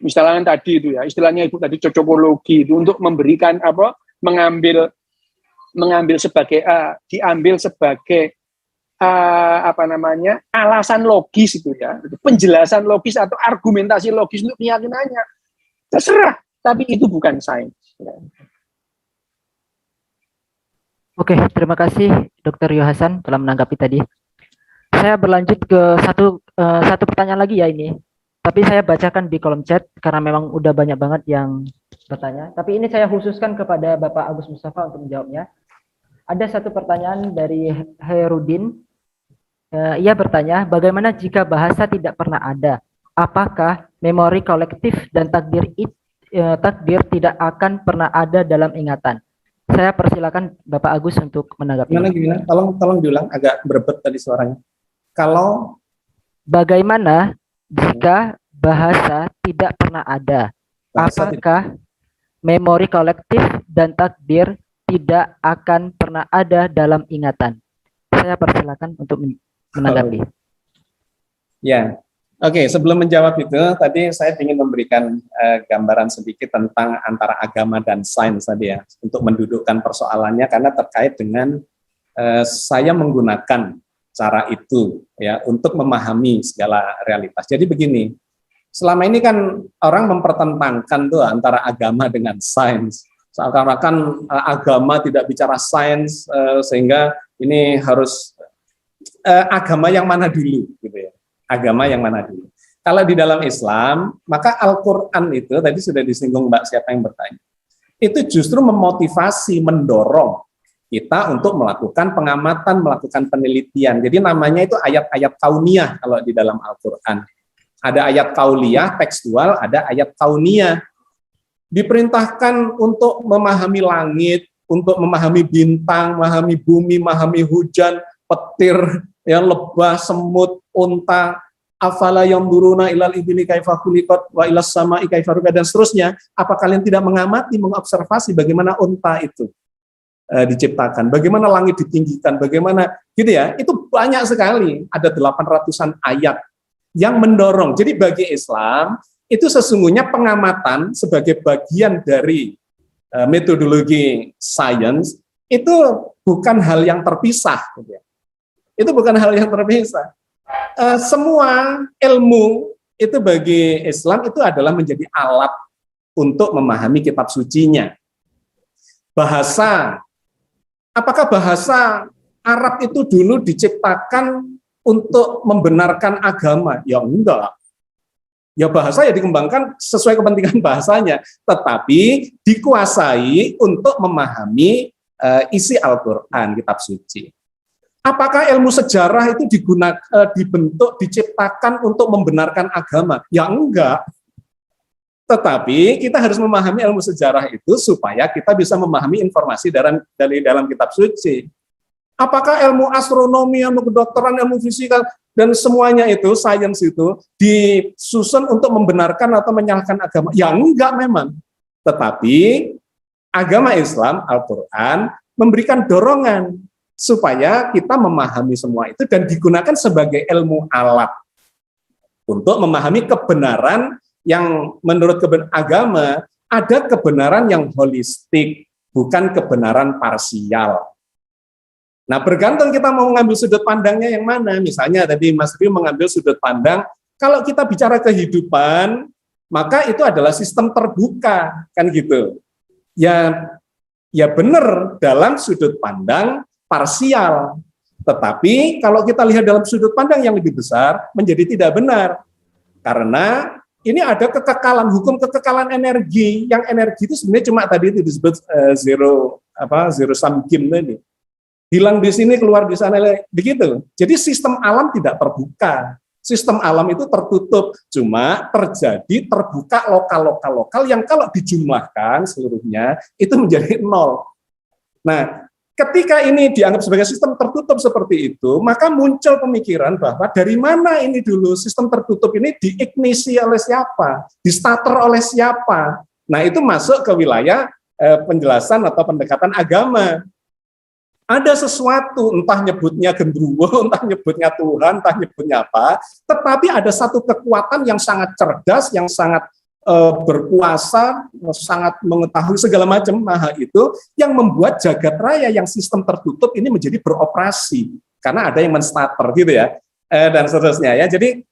[SPEAKER 3] misalnya tadi itu ya, istilahnya Ibu tadi cocokologi itu untuk memberikan mengambil sebagai diambil sebagai alasan logis itu ya, penjelasan logis atau argumentasi logis untuk keyakinannya, terserah. Tapi itu bukan sains.
[SPEAKER 2] Oke, terima kasih Dr. Yohasan telah menanggapi tadi. Saya berlanjut ke satu pertanyaan lagi ya ini. Tapi saya bacakan di kolom chat karena memang udah banyak banget yang bertanya. Tapi ini saya khususkan kepada Bapak Agus Mustafa untuk menjawabnya. Ada satu pertanyaan dari Herudin. Ia bertanya, bagaimana jika bahasa tidak pernah ada? Apakah memori kolektif dan takdir tidak akan pernah ada dalam ingatan? Saya persilakan Bapak Agus untuk menanggapi.
[SPEAKER 1] Gimana? Tolong diulang, agak berebet tadi suaranya. Kalau
[SPEAKER 2] bagaimana jika bahasa tidak pernah ada? Apakah memori kolektif dan takdir tidak akan pernah ada dalam ingatan? Saya persilakan untuk menanggapi.
[SPEAKER 1] Ya, oke. Sebelum menjawab itu, tadi saya ingin memberikan gambaran sedikit tentang antara agama dan sains tadi ya, untuk mendudukkan persoalannya karena terkait dengan saya menggunakan cara itu ya untuk memahami segala realitas. Jadi begini, selama ini kan orang mempertentangkan tuh antara agama dengan sains. Seakan-akan agama tidak bicara sains sehingga ini harus agama yang mana dulu gitu ya. Agama yang mana dulu. Kalau di dalam Islam, maka Al-Qur'an itu tadi sudah disinggung Mbak siapa yang bertanya. Itu justru memotivasi, mendorong kita untuk melakukan pengamatan, melakukan penelitian. Jadi namanya itu ayat-ayat kauniyah kalau di dalam Al-Qur'an. Ada ayat kauliyah, tekstual, ada ayat kauniyah. Diperintahkan untuk memahami langit, untuk memahami bintang, memahami bumi, memahami hujan, petir, yang lebah, semut, unta, afala yanzuruna ilal ibili kaifa khuliqat wa ilas sama'i kaifa rufi'at dan seterusnya. Apa kalian tidak mengamati, mengobservasi bagaimana unta itu diciptakan, bagaimana langit ditinggikan, bagaimana gitu ya. Itu banyak sekali, ada 800-an ayat yang mendorong. Jadi bagi Islam itu sesungguhnya pengamatan sebagai bagian dari metodologi sains itu bukan hal yang terpisah gitu ya. Itu bukan hal yang terpisah. Semua ilmu itu bagi Islam itu adalah menjadi alat untuk memahami kitab sucinya. Bahasa, apakah bahasa Arab itu dulu diciptakan untuk membenarkan agama? Ya enggak. Ya bahasa ya dikembangkan sesuai kepentingan bahasanya, tetapi dikuasai untuk memahami isi Al-Qur'an, kitab suci. Apakah ilmu sejarah itu dibentuk, diciptakan untuk membenarkan agama? Ya enggak. Tetapi kita harus memahami ilmu sejarah itu supaya kita bisa memahami informasi dari dalam kitab suci. Apakah ilmu astronomi, ilmu kedokteran, ilmu fisika, dan semuanya itu, sains itu, disusun untuk membenarkan atau menyalahkan agama? Ya enggak memang. Tetapi agama Islam, Al-Quran, memberikan dorongan supaya kita memahami semua itu dan digunakan sebagai ilmu alat untuk memahami kebenaran yang menurut agama ada kebenaran yang holistik, bukan kebenaran parsial. Nah, bergantung kita mau mengambil sudut pandangnya yang mana. Misalnya tadi Mas Rio mengambil sudut pandang, kalau kita bicara kehidupan, maka itu adalah sistem terbuka, kan gitu. Ya benar dalam sudut pandang parsial. Tetapi kalau kita lihat dalam sudut pandang yang lebih besar, menjadi tidak benar. Karena ini ada kekekalan, hukum kekekalan energi, yang energi itu sebenarnya cuma tadi itu disebut zero zero sum game tadi. Hilang di sini, keluar di sana, begitu. Jadi sistem alam tidak terbuka. Sistem alam itu tertutup, cuma terbuka lokal yang kalau dijumlahkan seluruhnya itu menjadi nol. Nah, ketika ini dianggap sebagai sistem tertutup seperti itu, maka muncul pemikiran bahwa dari mana ini dulu sistem tertutup ini diignisi oleh siapa, distarter oleh siapa. Nah, itu masuk ke wilayah penjelasan atau pendekatan agama. Ada sesuatu, entah nyebutnya genderuwo, entah nyebutnya Tuhan, entah nyebutnya apa, tetapi ada satu kekuatan yang sangat cerdas, yang sangat berkuasa, sangat mengetahui segala macam itu, yang membuat jagat raya yang sistem tertutup ini menjadi beroperasi, karena ada yang menstarter gitu ya, dan seterusnya ya. Jadi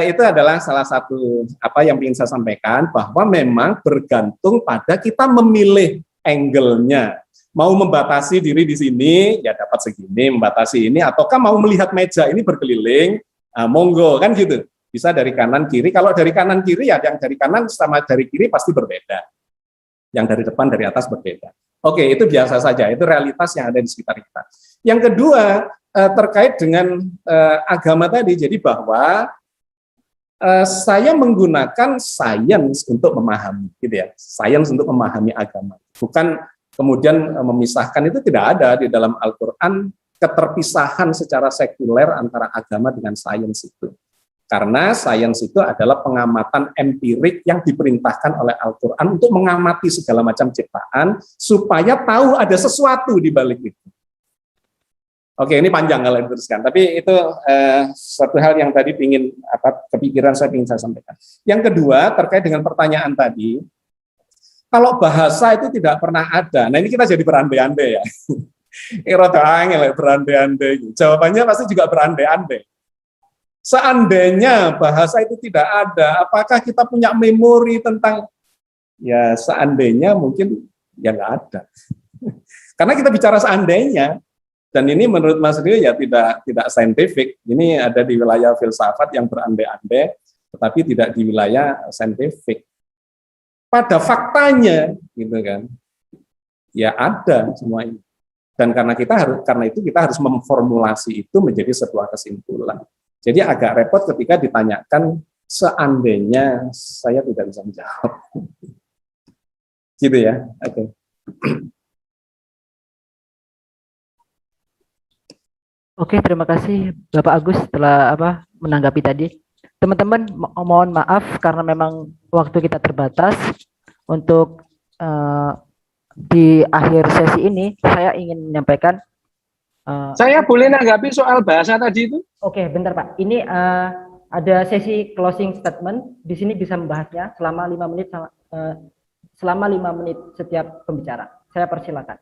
[SPEAKER 1] itu adalah salah satu apa yang ingin saya sampaikan, bahwa memang bergantung pada kita memilih angle-nya. Mau membatasi diri di sini, ya dapat segini, membatasi ini, ataukah mau melihat meja ini berkeliling, monggo, kan gitu. Bisa dari kanan kiri, kalau dari kanan kiri ya yang dari kanan sama dari kiri pasti berbeda. Yang dari depan, dari atas berbeda. Oke, itu biasa saja, itu realitas yang ada di sekitar kita. Yang kedua, terkait dengan agama tadi, jadi bahwa saya menggunakan sains untuk memahami, gitu ya, sains untuk memahami agama. Bukan kemudian memisahkan, itu tidak ada di dalam Al-Quran keterpisahan secara sekuler antara agama dengan sains itu. Karena sains itu adalah pengamatan empirik yang diperintahkan oleh Al-Quran untuk mengamati segala macam ciptaan supaya tahu ada sesuatu di balik itu. Oke, ini panjang kalau diteruskan, tapi itu suatu hal yang tadi kepikiran saya ingin saya sampaikan. Yang kedua, terkait dengan pertanyaan tadi, kalau bahasa itu tidak pernah ada, nah ini kita jadi berandai-andai ya. Ini rada angel berandai-andai. Jawabannya pasti juga berandai-andai. Seandainya bahasa itu tidak ada, apakah kita punya memori tentang, ya seandainya mungkin ya nggak ada. Karena kita bicara seandainya, dan ini menurut Mas Rio ya tidak saintifik. Ini ada di wilayah filsafat yang berandai-andai, tetapi tidak di wilayah saintifik. Pada faktanya, gitu kan, ya ada semua ini. Dan karena itu kita harus memformulasi itu menjadi sebuah kesimpulan. Jadi agak repot ketika ditanyakan seandainya saya tidak bisa menjawab. Gitu ya. Oke.
[SPEAKER 2] Oke, terima kasih Bapak Agus setelah menanggapi tadi. Teman-teman, mohon maaf karena memang waktu kita terbatas. Untuk di akhir sesi ini, saya ingin menyampaikan.
[SPEAKER 3] Saya boleh menanggapi soal bahasa tadi itu?
[SPEAKER 2] Oke, bentar Pak. Ini ada sesi closing statement. Di sini bisa membahasnya selama 5 menit, selama 5 menit setiap pembicara. Saya persilakan.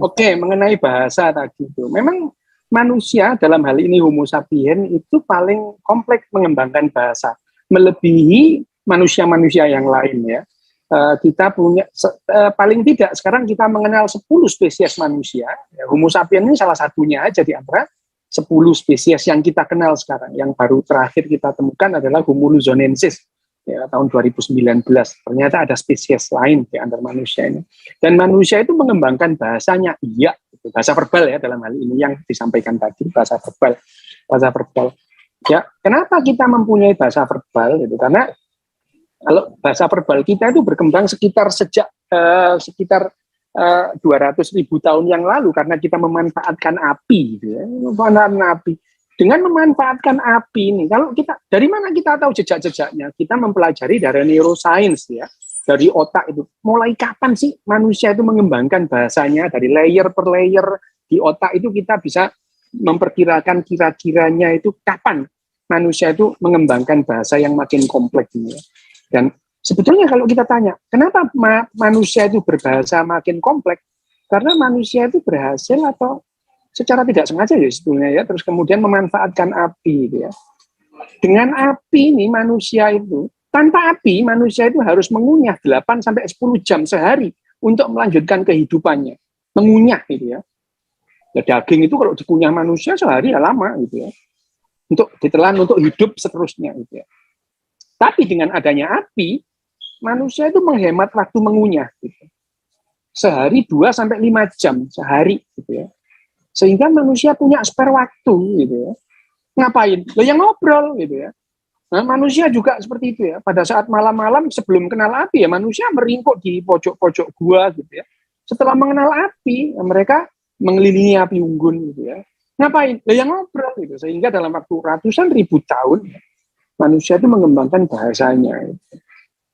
[SPEAKER 3] Oke, mengenai bahasa tadi itu, memang manusia dalam hal ini Homo sapiens itu paling kompleks mengembangkan bahasa, melebihi manusia-manusia yang lain ya. Kita punya paling tidak sekarang kita mengenal 10 spesies manusia. Ya, Homo sapiens ini salah satunya aja di antara 10 spesies yang kita kenal sekarang. Yang baru terakhir kita temukan adalah Homo luzonensis ya, tahun 2019. Ternyata ada spesies lain di antara manusia ini. Dan manusia itu mengembangkan bahasanya, iya, bahasa verbal ya dalam hal ini yang disampaikan tadi, bahasa verbal. Ya, kenapa kita mempunyai bahasa verbal? Gitu? Karena kalau bahasa verbal kita itu berkembang sekitar 200.000 tahun yang lalu karena kita memanfaatkan api, gitu ya. Dengan memanfaatkan api ini, kalau kita dari mana kita tahu jejak-jejaknya? Kita mempelajari dari neuroscience ya, dari otak itu. Mulai kapan sih manusia itu mengembangkan bahasanya dari layer per layer di otak itu kita bisa memperkirakan kira-kiranya itu kapan manusia itu mengembangkan bahasa yang makin kompleks ini. Ya. Dan sebetulnya kalau kita tanya, kenapa manusia itu berbahasa makin kompleks? Karena manusia itu berhasil atau secara tidak sengaja ya sebetulnya ya, terus kemudian memanfaatkan api gitu ya. Dengan api ini manusia itu, tanpa api manusia itu harus mengunyah 8 sampai 10 jam sehari untuk melanjutkan kehidupannya. Mengunyah gitu ya. Ya daging itu kalau dikunyah manusia sehari ya lama gitu ya. Untuk ditelan untuk hidup seterusnya gitu ya. Tapi dengan adanya api, manusia itu menghemat waktu mengunyah gitu. sehari 2 sampai 5 jam sehari gitu ya. Sehingga manusia punya spare waktu gitu ya. Ngapain? Lah yang ngobrol gitu ya. Nah, manusia juga seperti itu ya. Pada saat malam-malam sebelum kenal api ya manusia meringkuk di pojok-pojok gua gitu ya. Setelah mengenal api, ya, mereka mengelilingi api unggun gitu ya. Ngapain? Lah yang ngobrol gitu. Sehingga dalam waktu ratusan ribu tahun manusia itu mengembangkan bahasanya. Gitu.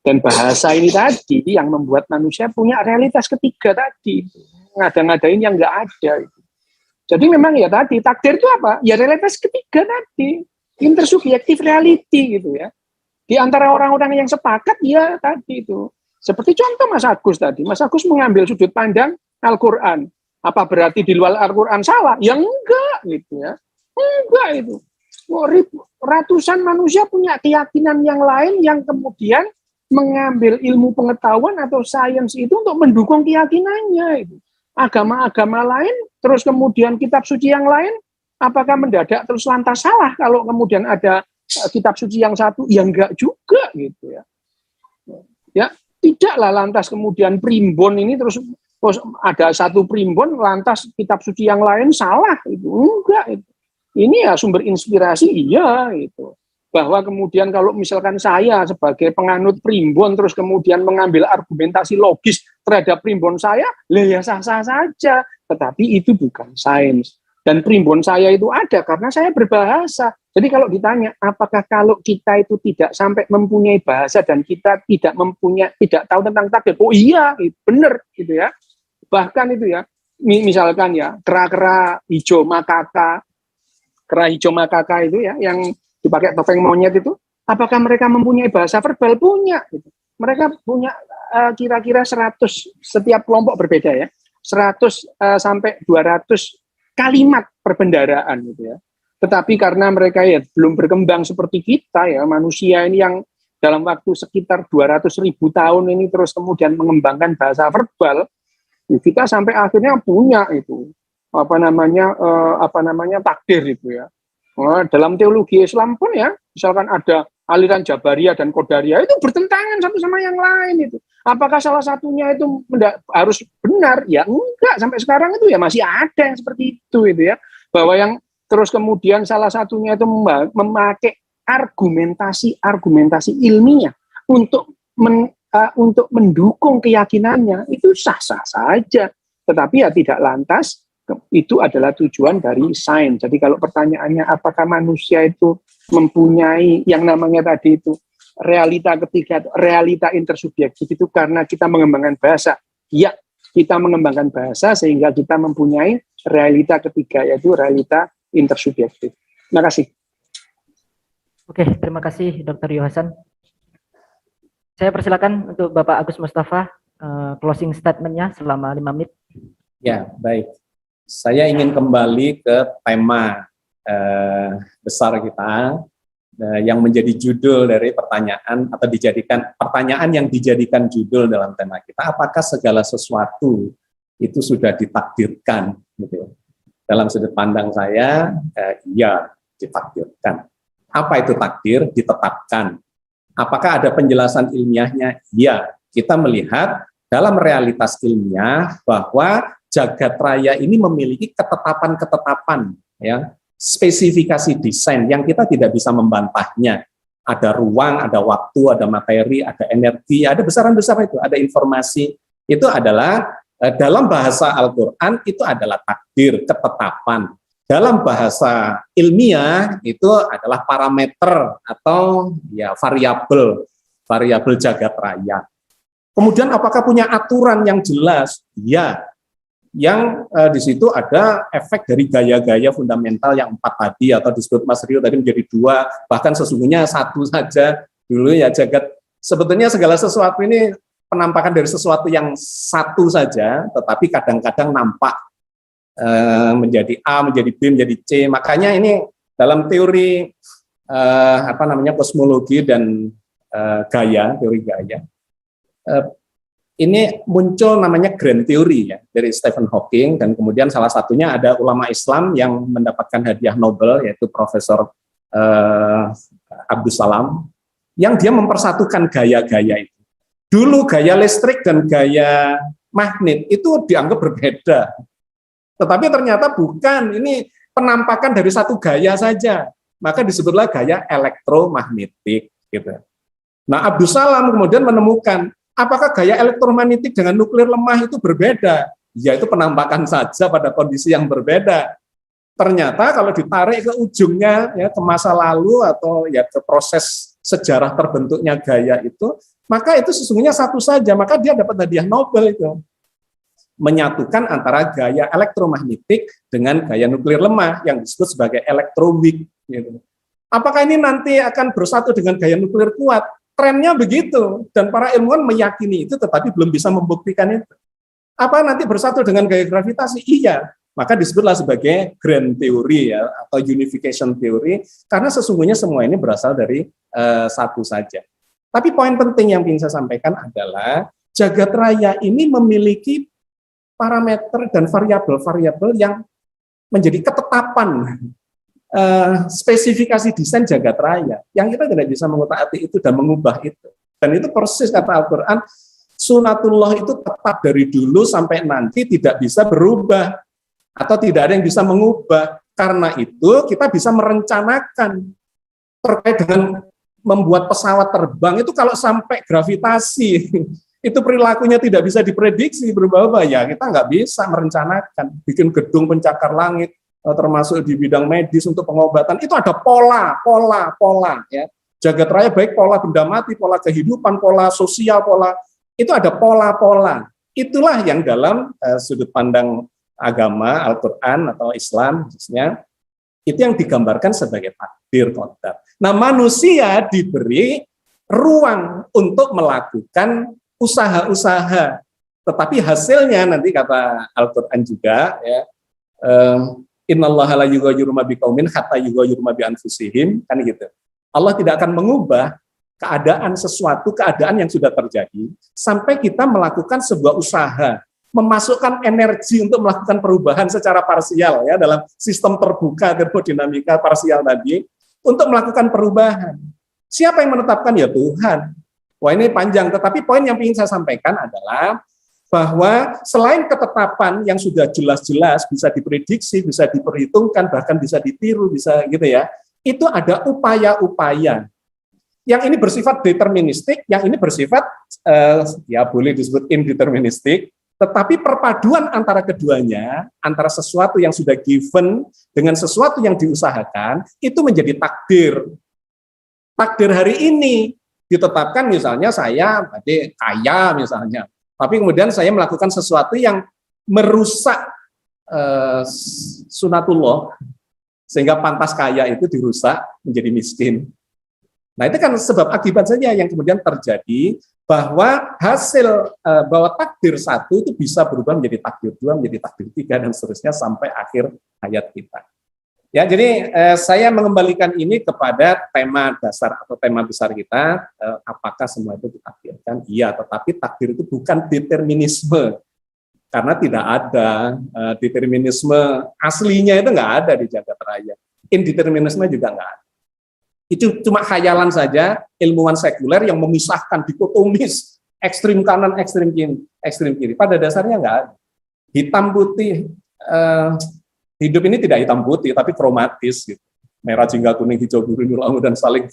[SPEAKER 3] Dan bahasa ini tadi yang membuat manusia punya realitas ketiga tadi. Ngada-ngadain yang nggak ada. Gitu. Jadi memang ya tadi, takdir itu apa? Ya realitas ketiga tadi. Intersubjektif reality gitu ya. Di antara orang-orang yang sepakat ya tadi itu. Seperti contoh Mas Agus tadi. Mas Agus mengambil sudut pandang Al-Quran. Apa berarti di luar Al-Quran salah? Ya enggak gitu ya. Enggak itu. Ratusan manusia punya keyakinan yang lain yang kemudian mengambil ilmu pengetahuan atau sains itu untuk mendukung keyakinannya itu. Agama-agama lain, terus kemudian kitab suci yang lain, apakah mendadak terus lantas salah kalau kemudian ada kitab suci yang satu? Ya enggak juga gitu ya. Ya, tidaklah lantas kemudian primbon ini terus ada satu primbon lantas kitab suci yang lain salah itu. Enggak itu. Ini ya sumber inspirasi iya itu. Bahwa kemudian kalau misalkan saya sebagai penganut primbon terus kemudian mengambil argumentasi logis terhadap primbon saya, ya sah-sah saja. Tetapi itu bukan sains. Dan primbon saya itu ada karena saya berbahasa. Jadi kalau ditanya, apakah kalau kita itu tidak sampai mempunyai bahasa dan kita tidak tahu tentang takdir? Oh iya, benar gitu ya. Bahkan itu ya, misalkan ya, kera-kera hijau makaka itu ya, yang dipakai topeng monyet itu, apakah mereka mempunyai bahasa verbal? Punya. Gitu. Mereka punya kira-kira 100, setiap kelompok berbeda ya, 100 sampai 200 kalimat perbendaraan gitu ya. Tetapi karena mereka ya belum berkembang seperti kita ya, manusia ini yang dalam waktu sekitar 200.000 tahun ini terus kemudian mengembangkan bahasa verbal, kita sampai akhirnya punya itu apa namanya takdir itu ya. Nah, dalam teologi Islam pun ya, misalkan ada aliran Jabariyah dan Qadariyah itu bertentangan satu sama yang lain itu. Apakah salah satunya itu harus benar? Ya enggak, sampai sekarang itu ya masih ada yang seperti itu ya. Bahwa yang terus kemudian salah satunya itu memakai argumentasi ilmiah untuk mendukung keyakinannya, itu sah-sah saja. Tetapi ya tidak lantas itu adalah tujuan dari sains. Jadi kalau pertanyaannya apakah manusia itu mempunyai yang namanya tadi itu realita ketiga, realita intersubjektif itu karena kita mengembangkan bahasa. Ya, kita mengembangkan bahasa sehingga kita mempunyai realita ketiga, yaitu realita intersubjektif. Terima kasih.
[SPEAKER 2] Oke, terima kasih Dr. Yohasan. Saya persilakan untuk Bapak Agus Mustafa closing statement-nya selama 5 menit.
[SPEAKER 1] Ya, baik. Saya ingin kembali ke tema besar kita yang menjadi judul dari pertanyaan atau dijadikan pertanyaan yang dijadikan judul dalam tema kita. Apakah segala sesuatu itu sudah ditakdirkan? Gitu. Dalam sudut pandang saya, ya ditakdirkan. Apa itu takdir? Ditetapkan. Apakah ada penjelasan ilmiahnya? Ya, kita melihat dalam realitas ilmiah bahwa jagat raya ini memiliki ketetapan-ketetapan, ya, spesifikasi desain yang kita tidak bisa membantahnya. Ada ruang, ada waktu, ada materi, ada energi, ada besaran-besar itu, ada informasi. Itu adalah dalam bahasa Al-Quran itu adalah takdir, ketetapan. Dalam bahasa ilmiah itu adalah parameter atau ya variabel jagat raya. Kemudian apakah punya aturan yang jelas? Ya. Yang di situ ada efek dari gaya-gaya fundamental yang 4 tadi atau disebut Mas Rio tadi menjadi 2, bahkan sesungguhnya 1 saja dulu ya jagat. Sebetulnya segala sesuatu ini penampakan dari sesuatu yang 1 saja, tetapi kadang-kadang nampak menjadi A, menjadi B, menjadi C. Makanya ini dalam teori kosmologi dan teori gaya. Ini muncul namanya grand theory ya dari Stephen Hawking, dan kemudian salah satunya ada ulama Islam yang mendapatkan hadiah Nobel yaitu Profesor Abdus Salam, yang dia mempersatukan gaya-gaya itu. Dulu gaya listrik dan gaya magnet itu dianggap berbeda. Tetapi ternyata bukan, ini penampakan dari satu gaya saja. Maka disebutlah gaya elektromagnetik gitu. Nah, Abdus Salam kemudian menemukan apakah gaya elektromagnetik dengan nuklir lemah itu berbeda? Ya, itu penampakan saja pada kondisi yang berbeda. Ternyata kalau ditarik ke ujungnya ya, ke masa lalu atau ya ke proses sejarah terbentuknya gaya itu, maka itu sesungguhnya satu saja, maka dia dapat hadiah Nobel itu. Menyatukan antara gaya elektromagnetik dengan gaya nuklir lemah yang disebut sebagai elektroweak. Gitu. Apakah ini nanti akan bersatu dengan gaya nuklir kuat? Trennya begitu, dan para ilmuwan meyakini itu, tetapi belum bisa membuktikan itu. Apa nanti bersatu dengan gaya gravitasi? Iya, maka disebutlah sebagai grand theory ya, atau unification theory, karena sesungguhnya semua ini berasal dari satu saja. Tapi poin penting yang ingin saya sampaikan adalah jagat raya ini memiliki parameter dan variabel-variabel yang menjadi ketetapan spesifikasi desain jagat raya yang kita tidak bisa mengutak-atik itu dan mengubah itu. Dan itu persis kata Al-Quran, sunatullah itu tetap dari dulu sampai nanti tidak bisa berubah atau tidak ada yang bisa mengubah. Karena itu kita bisa merencanakan terkait dengan membuat pesawat terbang itu kalau sampai gravitasi itu perilakunya tidak bisa diprediksi berubah-ubah, ya kita nggak bisa merencanakan bikin gedung pencakar langit termasuk di bidang medis untuk pengobatan itu ada pola ya. Jagat raya baik pola benda mati, pola kehidupan, pola sosial, pola itu ada pola-pola. Itulah yang dalam sudut pandang agama Al-Qur'an atau Islam khususnya itu yang digambarkan sebagai takdir qadar. Nah, manusia diberi ruang untuk melakukan usaha-usaha, tetapi hasilnya nanti kata Al-Qur'an juga ya, innallaha la yughayyiru ma biqaumin hatta yughayyiru ma bi anfusihim, kan gitu. Allah tidak akan mengubah keadaan sesuatu, keadaan yang sudah terjadi sampai kita melakukan sebuah usaha, memasukkan energi untuk melakukan perubahan secara parsial ya dalam sistem terbuka termodinamika parsial tadi untuk melakukan perubahan. Siapa yang menetapkan? Ya Tuhan. Wah, ini panjang, tetapi poin yang ingin saya sampaikan adalah bahwa selain ketetapan yang sudah jelas-jelas bisa diprediksi, bisa diperhitungkan, bahkan bisa ditiru, bisa gitu ya, itu ada upaya-upaya. Yang ini bersifat deterministik, yang ini bersifat ya boleh disebut indeterministik, tetapi perpaduan antara keduanya, antara sesuatu yang sudah given dengan sesuatu yang diusahakan, itu menjadi takdir. Takdir hari ini ditetapkan misalnya saya tadi kaya misalnya, tapi kemudian saya melakukan sesuatu yang merusak sunatullah, sehingga pantas kaya itu dirusak menjadi miskin. Nah, itu kan sebab akibat saja yang kemudian terjadi, bahwa hasil bahwa takdir satu itu bisa berubah menjadi takdir dua, menjadi takdir tiga, dan seterusnya sampai akhir hayat kita. Ya, jadi saya mengembalikan ini kepada tema dasar atau tema besar kita, apakah semua itu ditakdirkan? Iya, tetapi takdir itu bukan determinisme, karena tidak ada determinisme aslinya, itu nggak ada di jagat raya. Indeterminisme juga nggak ada. Itu cuma khayalan saja ilmuwan sekuler yang memisahkan dikotomis ekstrim kanan, ekstrim kiri. Pada dasarnya nggak ada. Hitam putih. Hidup ini tidak hitam putih, tapi kromatis, gitu. Merah, jingga, kuning, hijau, biru, ungu, dan saling.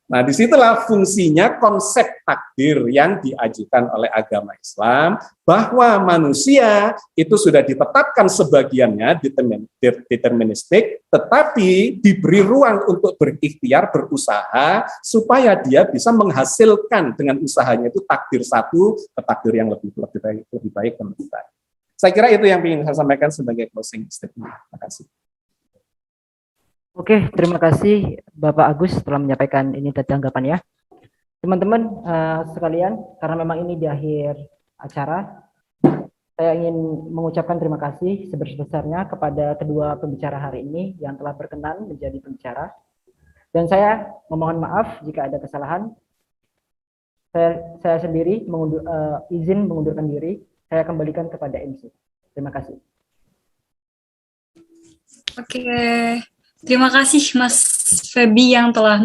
[SPEAKER 1] Nah, disitulah fungsinya konsep takdir yang diajukan oleh agama Islam, bahwa manusia itu sudah ditetapkan sebagiannya deterministik, tetapi diberi ruang untuk berikhtiar, berusaha, supaya dia bisa menghasilkan dengan usahanya itu takdir satu ke takdir yang lebih baik dan lebih baik. Saya kira itu yang ingin saya sampaikan sebagai closing statement. Terima kasih.
[SPEAKER 2] Oke, terima kasih Bapak Agus telah menyampaikan ini tadi tanggapannya. Teman-teman sekalian, karena memang ini di akhir acara, saya ingin mengucapkan terima kasih sebesar-besarnya kepada kedua pembicara hari ini yang telah berkenan menjadi pembicara. Dan saya memohon maaf jika ada kesalahan. Saya sendiri izin mengundurkan diri. Saya kembalikan kepada MC. Terima kasih.
[SPEAKER 6] Oke, terima kasih Mas Febi yang telah